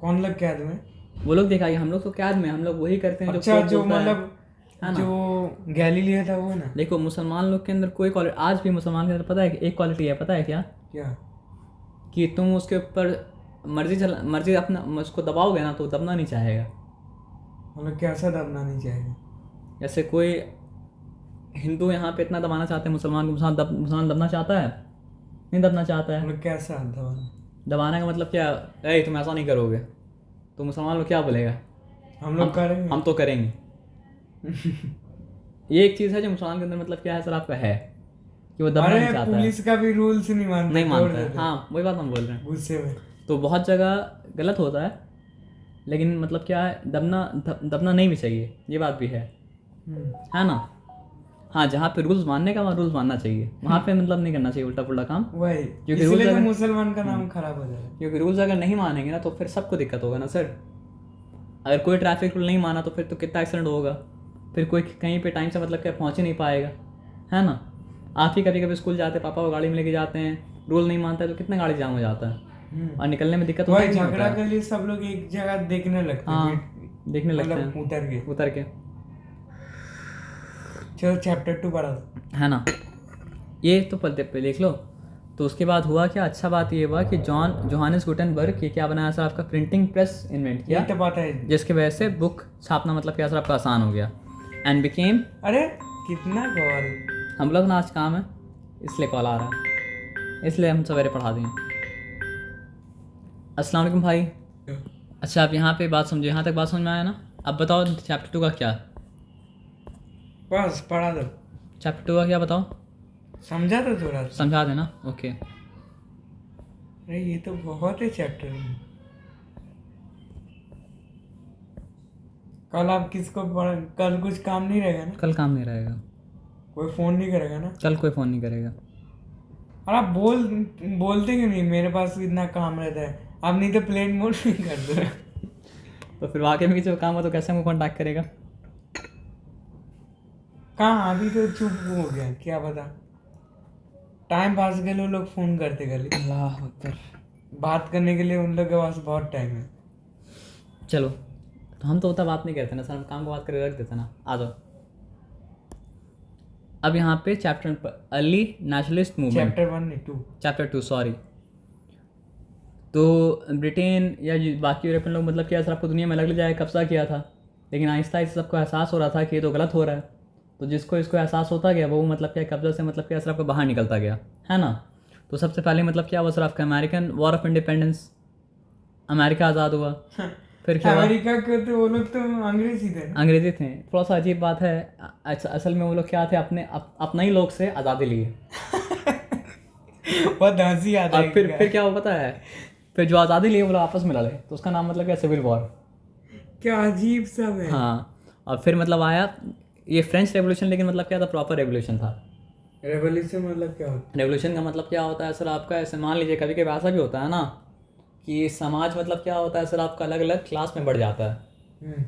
कौन लोग कैद में? वो लोग देखा कि हम लोग तो कैद में, हम लोग वही करते हैं जो अच्छा, पोप जो बोलता है मतलब ना। जो गैलीलियो था वो ना। देखो मुसलमान लोग के अंदर कोई क्वालिटी, आज भी मुसलमान के अंदर पता है कि एक क्वालिटी है, पता है क्या? क्या? कि तुम उसके ऊपर मर्जी अपना उसको दबाओगे ना तो दबना नहीं चाहेगा। मतलब कैसा दबना नहीं चाहिए? जैसे कोई हिंदू यहाँ पे इतना दबाना चाहते हैं मुसलमान को, मुसलमान दबना चाहता है? नहीं दबना चाहता है। मतलब कैसा दबाना? दबाने का मतलब क्या है, तुम ऐसा नहीं करोगे तो मुसलमान लोग क्या बोलेगा, हम लोग करेंगे। हम तो करेंगे। ये एक चीज़ है जो मुसलमान के अंदर मतलब क्या है सर आपका है, कि वो दबना अरे नहीं चाहता है, पुलिस का भी रूल्स नहीं मानते, नहीं तोड़ मानता है। देते हाँ, वही बात हम बोल रहे हैं। गुस्से में। तो बहुत जगह गलत होता है, लेकिन मतलब क्या है, दबना नहीं भी चाहिए, ये बात भी है ना। हाँ, जहाँ पे रूल्स मानने का वहाँ रूल्स मानना चाहिए, वहाँ पे मतलब नहीं करना चाहिए उल्टा पुल्टा काम। वही, क्योंकि इसलिए रूल्स तो अगर मुसलमान का नाम खराब हो जाएगा। क्योंकि रूल्स अगर नहीं मानेंगे ना तो फिर सबको दिक्कत होगा ना सर। अगर कोई ट्रैफिक रूल नहीं माना तो फिर तो कितना एक्सीडेंट होगा, फिर कोई कहीं पे टाइम से मतलब क्या पहुँच ही नहीं पाएगा, है ना। आप ही कभी कभी स्कूल जाते, पापा को गाड़ी में लेके जाते हैं, रूल नहीं मानता है तो कितना गाड़ी जाम हो जाता है और निकलने में दिक्कत होता वही है। झगड़ा के लिए सब लोग एक जगह देखने लगते हैं, हाँ, देखने लगते मतलब हैं उतर के। चलो चैप्टर 2 पढ़ा दो। है ना। ये तो पढ़ते पे लिख लो। तो उसके बाद हुआ क्या, अच्छा बात ये हुआ कि जोहानिस गुटेनबर्ग ये क्या बनाया सर, आपका प्रिंटिंग प्रेस इन्वेंट किया, ये तो पता है। जिसकी वजह से बुक छापना मतलब क्या सर आपका आसान हो गया। एंड बिकेम, अरे कितना कॉल! हम लोग ना आज काम है इसलिए कॉल आ रहा है, इसलिए हम सवेरे पढ़ा दिए। अस्सलाम वालेकुम भाई। अच्छा, आप यहाँ पे बात समझो, यहाँ तक बात समझ में आया ना। अब बताओ चैप्टर 2 का क्या, बस पढ़ा दो। चैप्टर 2 का क्या बताओ, समझा तो थोड़ा सा। समझा देना। ओके, अरे ये तो बहुत है चैप्टर। कल आप किसको कल कुछ काम नहीं रहेगा ना? कल काम नहीं रहेगा, कोई फोन नहीं करेगा ना? कल कोई फ़ोन नहीं करेगा। और आप बोलते क्यों नहीं मेरे पास इतना काम रहता है, आप नहीं तो प्लेन मोड भी कर दो। तो फिर वाकई में किसी को काम हो तो कैसे हमको कॉन्टैक्ट करेगा? कहाँ, अभी तो चुप हो गया, क्या पता टाइम पास के लिए लोग फोन करते खाली, अल्लाह अकबर। बात करने के लिए उन लोग के पास बहुत टाइम है। चलो, तो हम तो उतना बात नहीं करते ना सर, हम काम को बात करके रख देते ना। आ जाओ अब यहाँ पे chapter early nationalist movement, chapter 1 नहीं 2। Chapter 2 sorry. तो ब्रिटेन या बाकी यूरोपियन लोग मतलब क्या सर आपको दुनिया में अलग ले जाए कब्जा किया था, लेकिन आहिस्ता आहिस्ता सबको एहसास हो रहा था कि ये तो गलत हो रहा है। तो जिसको इसको एहसास होता गया वो मतलब क्या कब्जा से मतलब क्या सर आपको बाहर निकलता गया, है ना। तो सबसे पहले मतलब क्या हुआ सर आपका American war of independence, America आज़ाद हुआ। फिर क्या हुआ? अमेरिका के तो वो लोग तो अंग्रेजी थे ना। अंग्रेजी थे। थोड़ा सा अजीब बात है, असल में वो लोग क्या थे, अपना ही लोग से आज़ादी लिए। बहुत हंसी आता और है। फिर क्या हुआ पता है, फिर जो आज़ादी लिए वो लोग आपस में लड़े, तो उसका नाम मतलब क्या सिविल वॉर। क्या अजीब सब है। हाँ, और फिर मतलब आया ये फ्रेंच रेवोल्यूशन, लेकिन मतलब क्या था, प्रॉपर रेवोल्यूशन था। रेवोल्यूशन मतलब क्या होता रेवोल्यूशन का मतलब क्या होता है सर आपका, ऐसे मान लीजिए कभी कभी ऐसा भी होता है ना कि समाज मतलब क्या होता है सर आपका अलग अलग क्लास में बढ़ जाता है। है?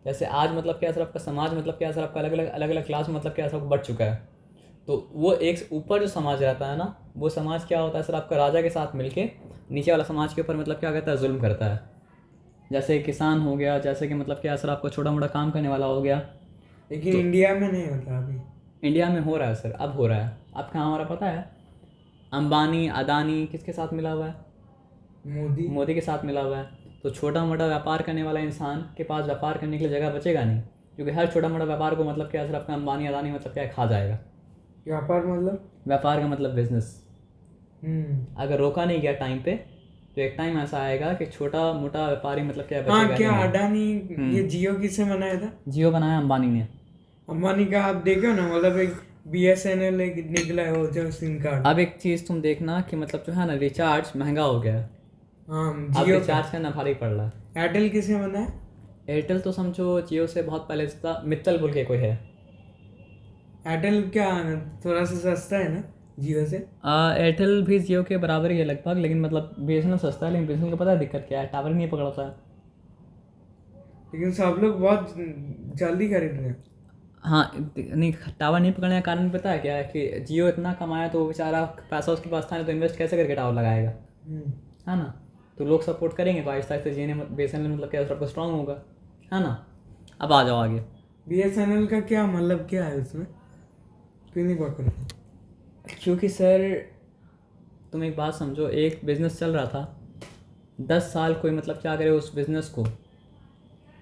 जैसे आज मतलब क्या सर आपका समाज मतलब क्या सर आपका अलग अलग क्लास में मतलब क्या सब बढ़ चुका है। तो वो एक ऊपर जो समाज रहता है ना, वो समाज क्या होता है सर आपका राजा के साथ मिलके नीचे वाला समाज के ऊपर मतलब क्या कहता है, जुल्म करता है। जैसे किसान हो गया, जैसे कि मतलब क्या सर आपको छोटा मोटा काम करने वाला हो गया। लेकिन इंडिया में नहीं होता अभी। इंडिया में हो रहा है सर, अब हो रहा है। अब कहाँ हो रहा है पता है? अंबानी अदानी किसके साथ मिला हुआ है? मोदी। मोदी के साथ मिला हुआ है। तो छोटा मोटा व्यापार करने वाला इंसान के पास व्यापार करने के लिए जगह बचेगा नहीं, क्योंकि हर छोटा मोटा व्यापार को मतलब क्या सर आपका अंबानी अदानी मतलब क्या खा जाएगा। व्यापार मतलब? व्यापार का मतलब बिजनेस। अगर रोका नहीं गया टाइम पे तो एक टाइम ऐसा आएगा कि छोटा मोटा व्यापारी मतलब क्या हाँ, बचेगा क्या ही नहीं। अडानी ये जियो किससे बनाया था? जियो बनाया अंबानी ने। अंबानी का आप देखो ना, मतलब एक BSNL एक निकला है वो जो सिम कार्ड। अब एक चीज़ तुम देखना कि मतलब जो है ना, रिचार्ज महंगा हो गया है। हाँ, अब जियो का। रिचार्ज करना भारी पड़ रहा है। एयरटेल किससे बना है? एयरटेल तो समझो जियो से बहुत पहले से था, मित्तल बोल के कोई है। एयरटेल क्या थोड़ा सा सस्ता है ना जियो से? एयरटेल भी जियो के बराबर ही है लगभग, लेकिन मतलब BSNL सस्ता है, लेकिन BSNL का पता है दिक्कत क्या है, टावर ही नहीं पकड़ता है। लेकिन सब लोग बहुत जल्दी खरीद रहे हैं। हाँ, नहीं टावर नहीं पकड़ने का कारण पता है क्या है कि जियो इतना कमाया तो वो बेचारा पैसा उसके पास था नहीं, तो इन्वेस्ट कैसे करके टावर लगाएगा, है ना। तो लोग सपोर्ट करेंगे तो आहिस्ता आहिस्ता जियो ने BSNL मतलब क्या सबको स्ट्रांग होगा, है ना। अब आ जाओ आगे। BSNL का क्या मतलब क्या है उसमें, क्यों नहीं पकड़? क्योंकि सर तुम एक बात समझो, एक बिजनेस चल रहा था 10 साल, कोई मतलब क्या करे उस बिजनेस को।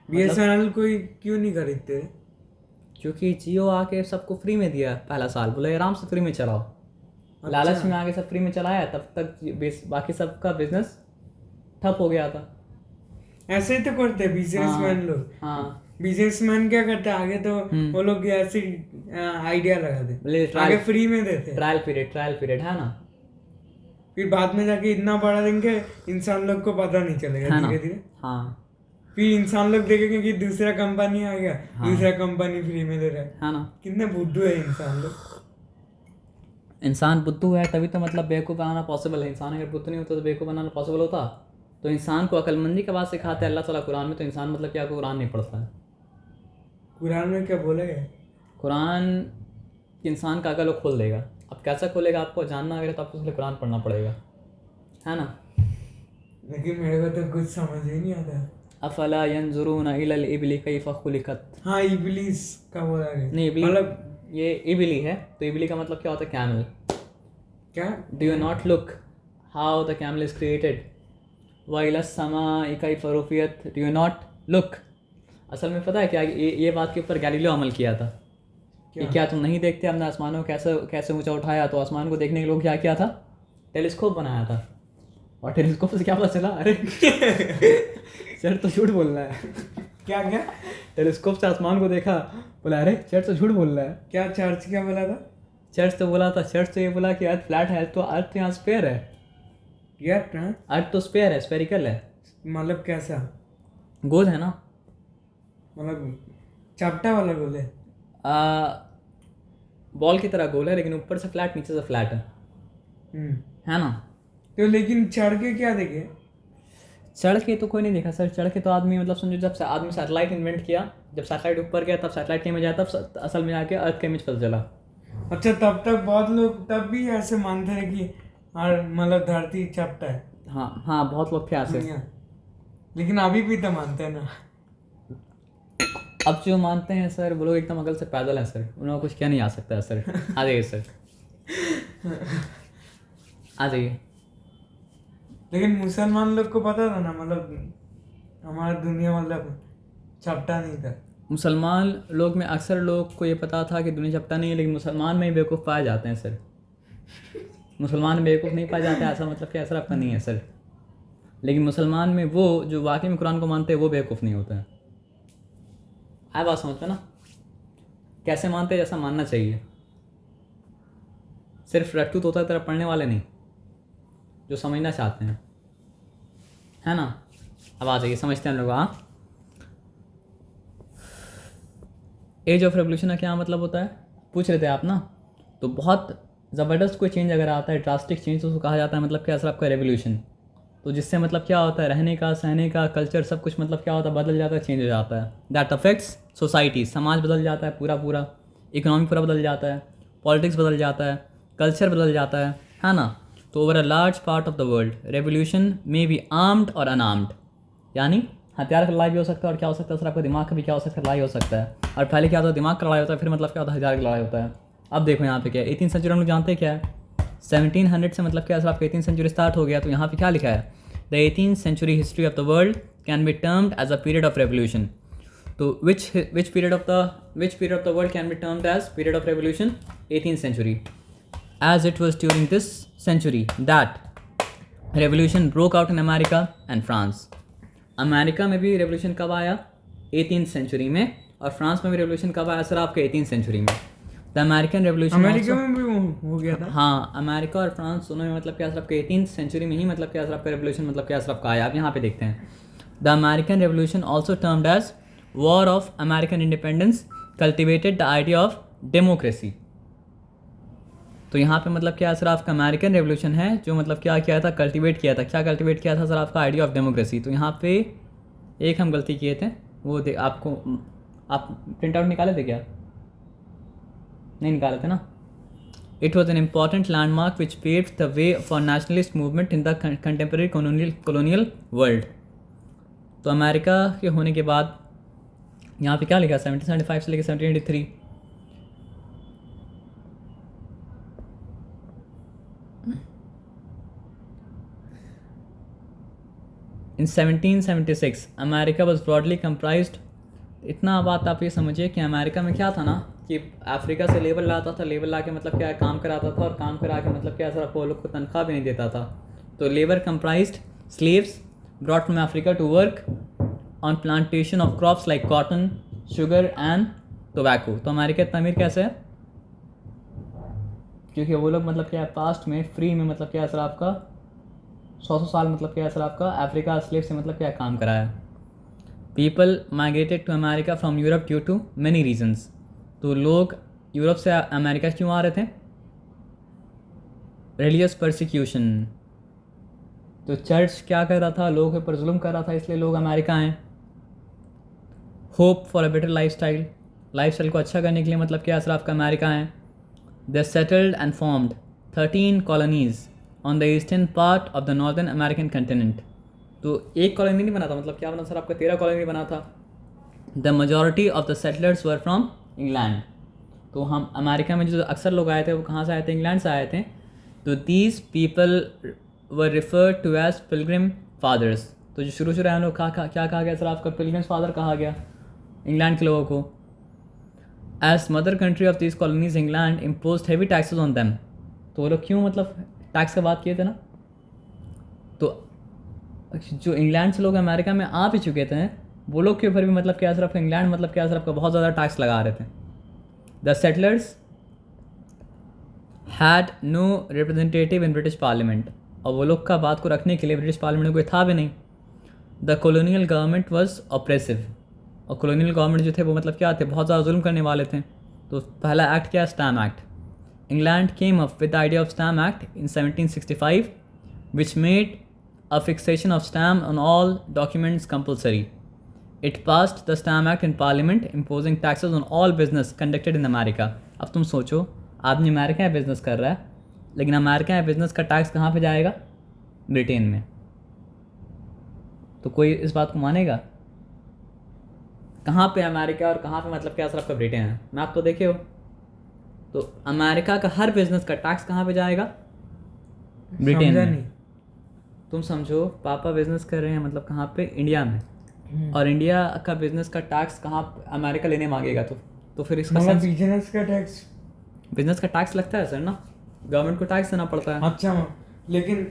BSNL कोई क्यों नहीं खरीदते? क्योंकि जियो आके सबको फ्री में दिया पहला साल, बोले आराम से फ्री में चलाओ। लालच में आके सब फ्री में चलाया, तब तक बाकी सबका बिजनेस ठप हो गया था। ऐसे ही तो करते बिजनेसमैन लोग। हाँ, बिजनेसमैन क्या करते हैं आगे, तो वो लोग ऐसे आइडिया लगाते, बोले आगे फ्री में देते, ट्रायल पीरियड है ना, फिर बाद में जाके इतना बढ़ा देंगे इंसान लोग को पता नहीं चलेगा, है ना। धीरे धीरे हाँ, फिर इंसान लोग देखेंगे कि दूसरा कंपनी आ गया, दूसरा कंपनी फ्री में दे रहा है। ना। कितने बुद्धू है इंसान लोग। इंसान बुद्धू है तभी तो मतलब बेवकूफ़ बनाना पॉसिबल है। इंसान अगर बुद्धू नहीं होता तो बेवकूफ़ बनाना पॉसिबल होता। तो इंसान को अक्लमंदी का बात सिखाते हैं अल्लाह ताला कुरान में, तो इंसान मतलब क्या कुरान नहीं पढ़ता है। कुरान में क्या बोला गया? कुरान इंसान का अकल वो खोल देगा। अब कैसा खोलेगा आपको जानना अगर, तो आपको उसके लिए कुरान पढ़ना पड़ेगा, है ना। लेकिन मेरे को तो कुछ समझ ही नहीं आता। अफला यंजुरून इलल इबली कैफ़ खुलिकत। हाँ, इबलीस का बोला गया। नहीं, इबली मतलब ये इबली है, तो इबली का मतलब क्या होता है, कैमल। क्या? Do you not look how the camel is created वाइल समाई कैफ़ रुफ़ियत, डू यू नॉट लुक। असल में पता है क्या, ये बात के ऊपर गैलीलियो अमल किया था कि क्या तुम नहीं देखते हमने आसमानों को कैसे कैसे ऊंचा उठाया। तो आसमान को देखने के लोग क्या किया था, टेलीस्कोप बनाया था। और टेलीस्कोप से क्या पता चला, अरे सर तो झूठ बोल रहा है। क्या क्या? टेलीस्कोप से आसमान को देखा, बोला अरे चर्च तो झूठ बोल रहा है। क्या चर्च क्या बोला था? चर्च तो बोला था, चर्च तो ये बोला कि अर्थ फ्लैट है, तो अर्थ यहाँ स्पेयर है। यार अर्थ तो स्पेयर है, स्पेरिकल है। मतलब कैसा? गोल है ना। मतलब चपटा वाला गोल है? बॉल की तरह गोल है, लेकिन ऊपर से फ्लैट नीचे से फ्लैट है। है ना। तो लेकिन चढ़ के क्या देखे? चढ़ के तो कोई नहीं देखा सर, चढ़ के तो आदमी मतलब समझो जब से आदमी सैटेलाइट इन्वेंट किया, जब सैटेलाइट ऊपर गया तब सैटेलाइट की इमेज आया, तब असल में आके अर्थ का इमेज पता चला। अच्छा, तब तक बहुत लोग तब भी ऐसे मानते हैं कि मतलब धरती चपटा है। हाँ हाँ, बहुत लोग थे ऐसे। दुनिया, लेकिन अभी भी तो मानते हैं ना। अब जो मानते हैं सर वो लोग एकदम अकल से पैदल हैं सर, उन्हें कुछ किया नहीं जा सकता है सर। आ जाइए सर, आ जाइए। लेकिन मुसलमान लोग को पता था ना, मतलब हमारा दुनिया मतलब चपटा नहीं था। मुसलमान लोग में अक्सर लोग को ये पता था कि दुनिया चपटा नहीं है, लेकिन मुसलमान में ही बेवकूफ़ पाए जाते हैं सर। मुसलमान में बेवकूफ़ नहीं पाए जाते ऐसा मतलब कि ऐसा आपका नहीं है सर, लेकिन मुसलमान में वो जो वाकई में कुरान को मानते हैं वो बेवकूफ़ नहीं होते हैं। आए बात समझ में ना, कैसे मानते हैं जैसा मानना चाहिए। सिर्फ रट्टू तोता तरह पढ़ने वाले नहीं, जो समझना चाहते हैं, है ना। अब आ जाइए, समझते हैं हम लोग। हाँ, एज ऑफ रेवोल्यूशन का क्या मतलब होता है पूछ रहे थे आप ना। तो बहुत ज़बरदस्त कोई चेंज अगर आता है, ड्रास्टिक चेंज, तो उसको कहा जाता है मतलब क्या सर आपका रेवोल्यूशन। तो जिससे मतलब क्या होता है, रहने का सहने का कल्चर सब कुछ मतलब क्या होता है, बदल जाता है, चेंज हो जाता है। दैट अफेक्ट्स सोसाइटी, समाज बदल जाता है पूरा पूरा, इकोनॉमी पूरा बदल जाता है, पॉलिटिक्स बदल जाता है, कल्चर बदल जाता है ना। तो over a large part of the world revolution may be armed और अनआर्म्ड, यानी हथियार का लड़ाई भी हो सकता है, और क्या हो सकता है सर आपका दिमाग का भी क्या हो सकता है, लड़ाई हो सकता है। और पहले क्या होता है, दिमाग का लड़ाई होता है, फिर मतलब क्या होता है, हथियार की लड़ाई होता है। अब देखो यहाँ पे क्या है, 18th सेंचुरी हम लोग जानते हैं क्या है, 1700 से मतलब क्या है सर आपका 18th सेंचुरी स्टार्ट हो गया। तो यहाँ पे क्या लिखा है, the 18th century history of the world can be termed as a period of revolution. तो which period of the world can be termed as period of revolution? 18th century, as it was during this century that revolution broke out in America and France. America में भी revolution कब आया, 18th century में, और France में भी revolution कब आया सर आपके 18th सेंचुरी में। द अमेरिकन रेवोल्यूशन अमेरिका में भी हो गया था। हाँ, अमेरिका और फ्रांस दोनों में मतलब क्या सर आपके 18th सेंचुरी में ही मतलब क्या सर आपका रेवोल्यूशन मतलब क्या सर आपका आया। आप यहाँ पे देखते हैं, the American revolution also termed as war of American independence cultivated the idea of democracy. तो यहाँ पे मतलब क्या सर आपका अमेरिकन रेवोल्यूशन है जो मतलब क्या किया था, कल्टीवेट किया था। क्या कल्टीवेट किया था सर आपका, आइडिया ऑफ डेमोक्रेसी। तो यहाँ पे एक हम गलती किए थे, वो आपको आप प्रिंट आउट निकाले थे क्या, नहीं निकाले थे ना। It was an important landmark which paved the way for nationalist movement in the contemporary colonial world. तो अमेरिका के होने के बाद यहाँ पे क्या लिखा, 1775 से लेकर 1783। इन 1776 अमेरिका वॉज ब्रॉडली कंप्राइज्ड। इतना बात आप ये समझिए कि अमेरिका में क्या था ना कि अफ्रीका से लेबर लाता था, लेबर ला के मतलब क्या काम कराता था, और काम करा के मतलब क्या सर आपको लोग को तनख्वाह भी नहीं देता था। तो labour comprised slaves brought from Africa to work on plantation of crops like cotton, sugar and tobacco. तो अमेरिका इतना अमीर कैसे है, क्योंकि वो लोग मतलब क्या है पास्ट में फ्री में मतलब क्या सर आपका 100 साल मतलब क्या सर आपका अफ्रीका स्लेव से मतलब क्या काम कराया। People migrated to America from Europe due to many reasons. तो लोग यूरोप से अमेरिका क्यों आ रहे थे, रिलीजियस परसिक्यूशन। तो चर्च क्या कर रहा था, लोगों के ऊपर जुल्म कर रहा था, इसलिए लोग अमेरिका आए। Hope for a better lifestyle को अच्छा करने के लिए मतलब क्या सर आपका अमेरिका आए। They settled and formed 13 colonies on the eastern part of the northern American continent. तो एक कॉलोनी नहीं बना था, मतलब क्या बना सर आपका 13 कॉलोनी बना था। The majority of the settlers were from England. तो हम अमेरिका में जो अक्सर लोग आए थे वो कहाँ से आए थे, इंग्लैंड से आए थे। तो these people were referred to as pilgrim fathers. तो जो शुरू हम लोग क्या कहा गया सर आपका, पिलग्रिम्स फादर कहा गया इंग्लैंड के लोगों को। As mother country of this colonies England impose heavy taxes on them. तो वो लोग क्यों मतलब टैक्स का बात किए थे ना। तो जो इंग्लैंड से लोग अमेरिका में आ भी चुके थे वो लोग के ऊपर भी मतलब क्या सिर्फ इंग्लैंड मतलब क्या सिर्फ बहुत ज़्यादा टैक्स लगा रहे थे। The settlers had no representative in British parliament. और वो लोग का बात को रखने के लिए ब्रिटिश पार्लियामेंट में कोई था भी नहीं। The colonial government was oppressive. और कॉलोनियल गवर्नमेंट जो थे वो मतलब क्या थे, बहुत ज़्यादा जुल्म करने वाले थे। तो पहला एक्ट क्या है, stamp act. England came up with the idea of Stamp Act in 1765, which made a fixation of stamp on all documents compulsory. It passed the Stamp Act in Parliament, imposing taxes on all business conducted in America. अब तुम सोचो, आदमी America में business कर रहा है, लेकिन America में बिजनेस का टैक्स कहाँ पे जाएगा? ब्रिटेन में। तो कोई इस बात को मानेगा? कहाँ पे अमेरिका और कहाँ पे मतलब क्या सर आपका ब्रिटेन है? मैप तो देखे हो। तो अमेरिका का हर बिजनेस का टैक्स कहाँ पे जाएगा? ब्रिटेन समझा में। नहीं। तुम समझो, पापा बिजनेस कर रहे हैं मतलब कहाँ पे? इंडिया में। और इंडिया का बिजनेस का टैक्स कहाँ अमेरिका लेने मांगेगा? तो फिर इसका मतलब सेंस, बिजनेस का टैक्स लगता है सर ना, गवर्नमेंट को टैक्स देना पड़ता है। अच्छा, लेकिन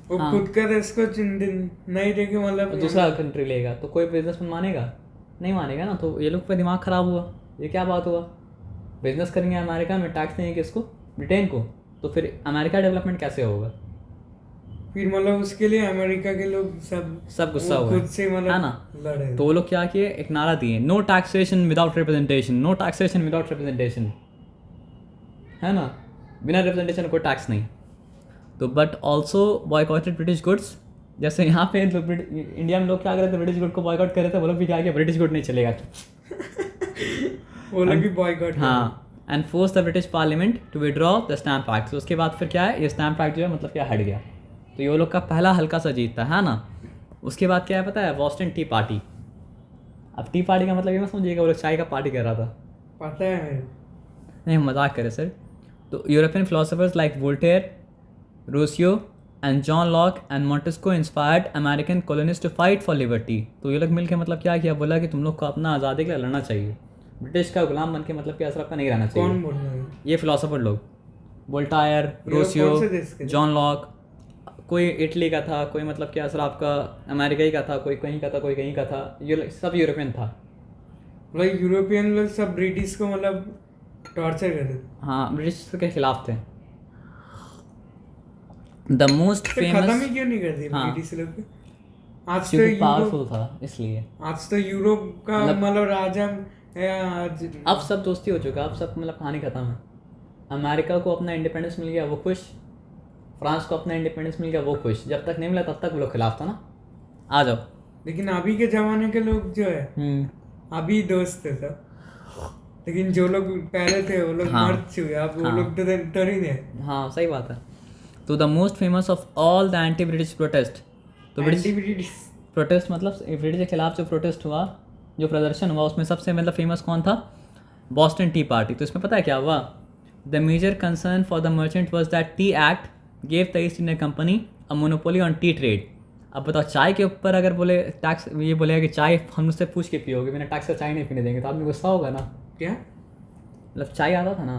वो हाँ। खुद का इसको नहीं देखे मतलब तो दूसरा कंट्री लेगा तो कोई बिजनेसमैन मानेगा? नहीं मानेगा ना। तो ये लोग का दिमाग ख़राब हुआ। ये क्या बात हुआ? बिजनेस करेंगे अमेरिका में, टैक्स देंगे किसको? ब्रिटेन को। तो फिर अमेरिका डेवलपमेंट कैसे होगा? फिर मतलब उसके लिए अमेरिका के लोग सब गुस्सा वो हुए, खुद से मतलब है ना? लड़े। तो वो लोग क्या किए? एक नारा दिए, no taxation without representation, no taxation without representation, है ना? बिना रिप्रेजेंटेशन कोई टैक्स नहीं। तो but also boycotted British goods. जैसे यहाँ पे इंडिया में लोग क्या कर रहे थे? ब्रिटिश गुड को बॉयकॉट कर रहे थे। वो लोग भी क्या किया? ब्रिटिश गुड नहीं चलेगा। वो लोग भी बॉयकॉट। हाँ, and force the British parliament to withdraw the stamp act. तो उसके बाद फिर क्या है? ये स्टैम्प एक्ट जो है मतलब क्या हट गया। तो ये वो लोग का पहला हल्का सा जीत था, है ना? उसके बाद क्या है पता है? Boston tea party. अब टी पार्टी का मतलब ये मत समझिएगा वो लोग चाय का पार्टी कर रहा था। पता है। नहीं, हम मजाक करें सर। तो European philosophers like Voltaire, Rousseau and John Locke and Montesquieu inspired American colonist to fight for liberty. तो ये लोग मिलकर मतलब क्या किया? बोला कि तुम लोग को अपना आज़ादी के लिए लड़ना चाहिए, ब्रिटिश का गुलाम बन के मतलब क्या असर आपका नहीं रहना चाहिए। कौन बोल रहा है? ये फिलोसोफर लोग, वोल्टायर, कौन से रोसियो, देश के थे? John Locke. कोई इटली का था, कोई मतलब क्या असर आपका अमेरिका ही का था, कोई कहीं का था, कोई कहीं का था। ये सब यूरोपियन था। मतलब यूरोपियन लोग सब ब्रिटिश को मतलब टॉर्चर करते थे। हाँ, ब्रिटिश के खिलाफ थे। द मोस्ट तो खत्म फेमस, ही क्यों नहीं करती हाँ। ब्रिटिश लोग को? आज तो क्योंकि यूरोप पावरफुल था इसलिए। आज तो यूरोप का मतलब राजा है आज। अब सब दोस्ती हो चुका, अब सब मतलब कहानी खत्म है। अमेरिका को अपना इंडिपेंडेंस मिल गया, वो खुश। फ्रांस को अपना इंडिपेंडेंस मिल गया, वो खुश। जब तक नहीं मिला तब तक वो लोग खिलाफ था ना। आ जाओ। लेकिन अभी के जमाने के लोग जो है अभी दोस्त थे सब, लेकिन जो लोग पहले थे वो लोग हाँ। मर चुके। अब वो हाँ। लोग तो नहीं थे। हाँ, सही बात है। तो the most famous of all the anti British protest. तो ब्रिटिश प्रोटेस्ट मतलब ब्रिटिश के खिलाफ जो प्रोटेस्ट हुआ, जो प्रदर्शन हुआ, उसमें सबसे मतलब फेमस कौन था? Boston tea party. तो इसमें पता है क्या हुआ? The major concern for the merchant was that tea act gave the East India company a monopoly on tea trade. अब बताओ, चाय के ऊपर अगर बोले टैक्स, ये बोलेगा कि चाय हम उससे पूछ के पियोगे, बिना टैक्स का चाय नहीं पीने देंगे, तो आदमी गुस्सा होगा ना। क्या मतलब चाय आता था ना,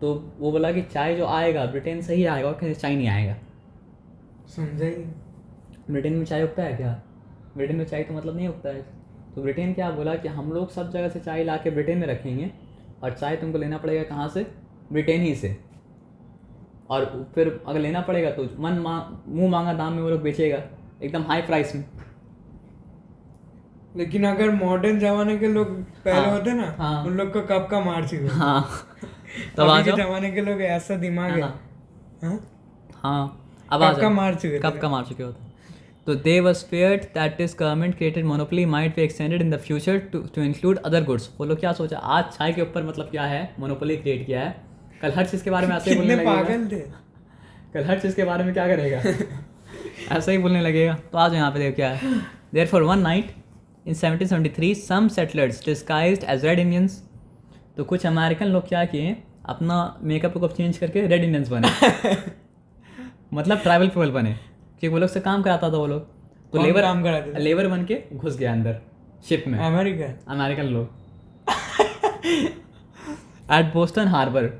तो वो बोला कि चाय जो आएगा ब्रिटेन से ही आएगा और कहीं से चाय नहीं आएगा। समझा ही नहीं। ब्रिटेन में चाय उगता है क्या? ब्रिटेन में चाय तो मतलब नहीं उगता है। तो ब्रिटेन क्या बोला कि हम लोग सब जगह से चाय ला के ब्रिटेन में रखेंगे और चाय तुमको लेना पड़ेगा कहाँ से? ब्रिटेन ही से। और फिर अगर लेना पड़ेगा तो मुंह मांगा दाम में वो लोग बेचेगा, एकदम हाई प्राइस में। लेकिन अगर मॉडर्न जमाने के लोग पहले हाँ। होते ना, हाँ। उन लोग को कब का मार चुके। हाँ, तब आ अभी के जाओ। जमाने के लोग ऐसा दिमाग है है। ना? हाँ? हाँ, अब आ कब का जाओ। मार चुके थे। कब का मार चुके होते। तो they was feared that this government created monopoly might be extended in the future to include other goods. वो लोग क्या सोचा? आज चाय के ऊपर मतलब क्या है? मोनोपोली क्रिएट किया है, कल हर चीज़ के बारे में ऐसे ही बोलने कितने लगेगा। पागल थे। कल हर चीज़ के बारे में क्या करेगा? ऐसा ही बोलने लगेगा। तो आज यहाँ पे देखो क्या है। Therefore one night in 1773 some settlers disguised as red Indians. तो कुछ अमेरिकन लोग क्या किए? अपना मेकअप वेकअप चेंज करके रेड इंडियंस बने। मतलब ट्राइबल पीपल बने, कि वो लोग से काम कराता था वो लोग। तो कौन लेबर काम कराते थे? लेबर बन के घुस गया अंदर शिप में, अमेरिका। अमेरिकन लोग। एट बोस्टन हार्बर,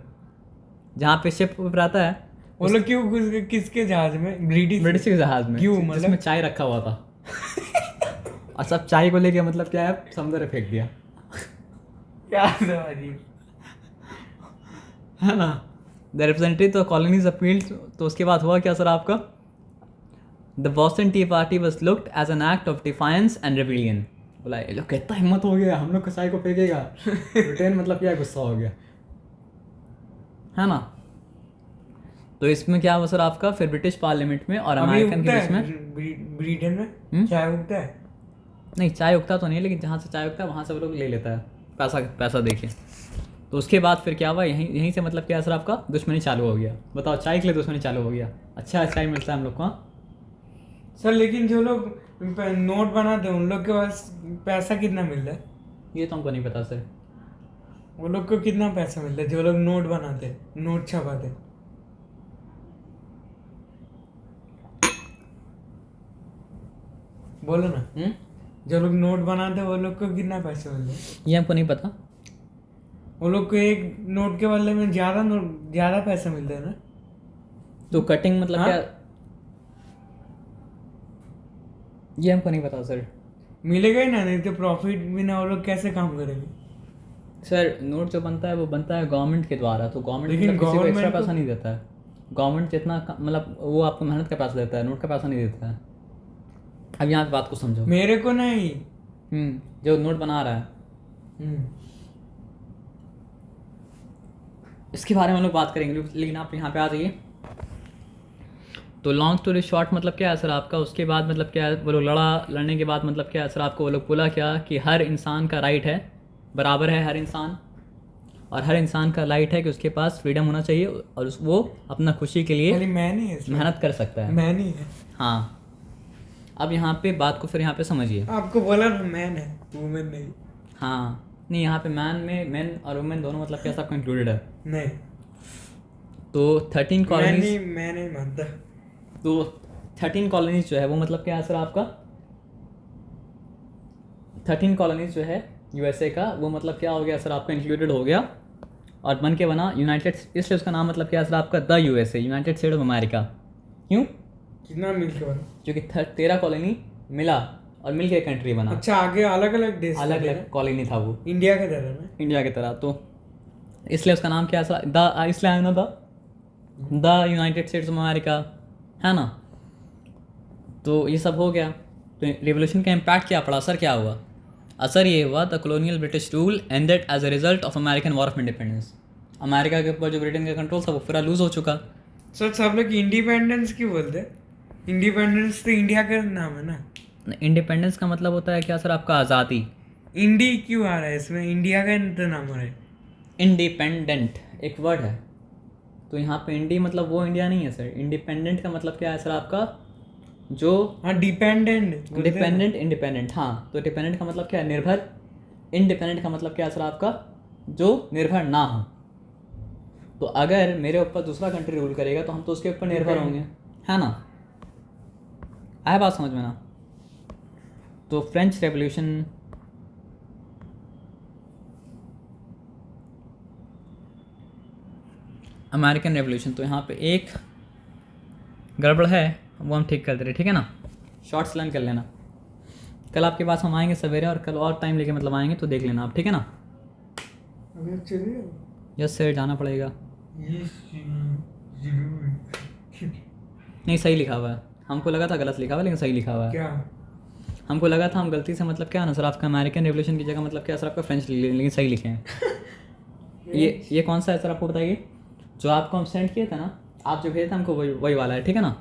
जहाँ पे शिप रहता है, वो लोग क्यों घुस गए? किसके जहाज में? ब्रिटिश के जहाज में, क्यों? जिसमें मतलब चाय रखा हुआ था। और सब चाय को लेके मतलब क्या है, समुद्र में फेंक दिया, क्या था अजीब। है ना। The representative the colonies appealed. तो उसके बाद हुआ क्या सर आपका? The Boston tea party was looked as an act of defiance and rebellion. बोला ये लोग कितना हिम्मत हो गया, हम लोग को चाय को फेंकेगा। ब्रिटेन मतलब क्या, गुस्सा हो गया। है ना। तो इसमें क्या हुआ सर आपका, फिर ब्रिटिश पार्लियामेंट में और अभी अमेरिकन के उगता बीच में। है ब्रिटेन में चाय उगता है। नहीं चाय उगता तो नहीं, लेकिन जहाँ से चाय उगता है वहाँ से वो लोग ले लेता है पैसा पैसा देके। तो उसके बाद फिर क्या हुआ, यहीं से मतलब क्या सर आपका दुश्मनी चालू हो गया। बताओ, चाय के लिए दुश्मनी चालू हो गया। अच्छा चाय मिलता है हम लोग को। सर लेकिन जो लोग नोट बनाते हैं उन लोग के पास पैसा कितना मिल रहा है? ये तो हमको नहीं पता सर। वो लोग को कितना पैसा मिलता है जो लोग नोट बनाते हैं, नोट छपाते हैं? बोलो ना। जो लोग नोट बनाते हैं वो लोग को कितना पैसा मिलता है? ये हमको नहीं पता। वो लोग को एक नोट के बदले में ज्यादा पैसा मिलता है ना। तो कटिंग मतलब हाँ? क्या, ये हमको नहीं पता सर। मिलेगा ही ना, नहीं तो प्रॉफिट बिना वो लोग कैसे काम करेंगे? सर नोट जो बनता है वो बनता है गवर्नमेंट के द्वारा, तो गवर्नमेंट लेकिन मतलब किसी को एक्स्ट्रा government पैसा नहीं देता है। गवर्नमेंट जितना मतलब वो आपको मेहनत का पैसा देता है, नोट का पैसा नहीं देता है। अब यहाँ पे बात को समझो। मेरे को नहीं। जो नोट बना रहा है इसके बारे में हम लोग बात करेंगे, लेकिन आप यहाँ पे आ जाइए। तो लॉन्ग स्टोरी शॉर्ट मतलब क्या है सर आपका, उसके बाद मतलब क्या है, वो लोग लड़ने के बाद मतलब क्या है सर आपको, वो लोग बोला क्या कि हर इंसान का राइट है, बराबर है हर इंसान, और हर इंसान का राइट है कि उसके पास फ्रीडम होना चाहिए और वो अपना खुशी के लिए खाली मैं नहीं है इसमें। मेहनत कर सकता है। मैं नहीं है। हाँ, अब यहाँ पे बात को फिर यहाँ पे समझिए। आपको बोला ना मैन है, वुमेन नहीं। हाँ नहीं, यहाँ पे मैन में मैन और वुमेन दोनों मतलब क्या सबका इंक्लूडेड है। नहीं, तो 13 कॉलोनीज, मैं नहीं मानता। तो 13 कॉलोनीज जो है वो मतलब क्या है सर आपका, 13 कॉलोनीज जो है यूएसए का, वो मतलब क्या हो गया सर आपका, इंक्लूडेड हो गया और बन के बना यूनाइटेड, इसलिए उसका नाम मतलब क्या है सर आपका the USA, United state of America. क्यों? कितना मिल के बना? क्योंकि 13 कॉलोनी मिला और मिल के कंट्री बना। अच्छा, आगे अलग अलग देश अलग थे अलग ना? कॉलोनी था वो, इंडिया के तरह ना। इंडिया की तरह। तो इसलिए उसका नाम क्या है सर, द, इसलिए आया ना the United states of America, है ना। तो ये सब हो गया। तो रिवोल्यूशन का इम्पैक्ट क्या पड़ा, असर क्या हुआ? असर ये हुआ, the colonial British rule ended as a result of American war of independence. America के ऊपर जो ब्रिटेन का कंट्रोल था वो पूरा लूज हो चुका। सर सब लोग इंडिपेंडेंस क्यों बोलते हैं? इंडिपेंडेंस तो इंडिया का नाम है ना। इंडिपेंडेंस का मतलब होता है क्या सर आपका, आज़ादी। इंडी क्यों आ रहा है इसमें? इंडिया का तो नाम आ रहा है। इंडिपेंडेंट एक वर्ड है, तो यहाँ पे इंडी मतलब वो इंडिया नहीं है सर। इंडिपेंडेंट का मतलब क्या है सर आपका, जो हाँ, डिपेंडेंट। Dependent, independent. हाँ, तो डिपेंडेंट का मतलब क्या है, निर्भर। इंडिपेंडेंट का मतलब क्या है सर आपका, जो निर्भर ना हो। तो अगर मेरे ऊपर दूसरा कंट्री रूल करेगा तो हम तो उसके ऊपर निर्भर होंगे, है ना। आया बात समझ में ना। तो फ्रेंच रेवोल्यूशन, अमेरिकन रेवोल्यूशन, तो यहाँ पे एक गड़बड़ है वो हम ठीक कर दे रहे, ठीक है ना। शॉर्ट्स लर्न कर लेना। कल आपके पास हम आएंगे सवेरे, और कल और टाइम लेके मतलब आएंगे, तो देख लेना आप, ठीक है ना। अगर चलिए यस सर, जाना पड़ेगा। ये नहीं, सही लिखा हुआ है। हमको लगा था गलत लिखा हुआ है, लेकिन सही लिखा हुआ है। क्या? हमको लगा था हम गलती से मतलब क्या ना सर आपका अमेरिकन रेवोल्यूशन की जगह मतलब क्या सर आपका फ्रेंच लिख लिए, लेकिन सही लिखे हैं। ये कौन सा है सर, आपको बताइए। जो आपको हम सेंड किए थे ना, आप जो भेजे थे हमको वही वाला है, ठीक है ना।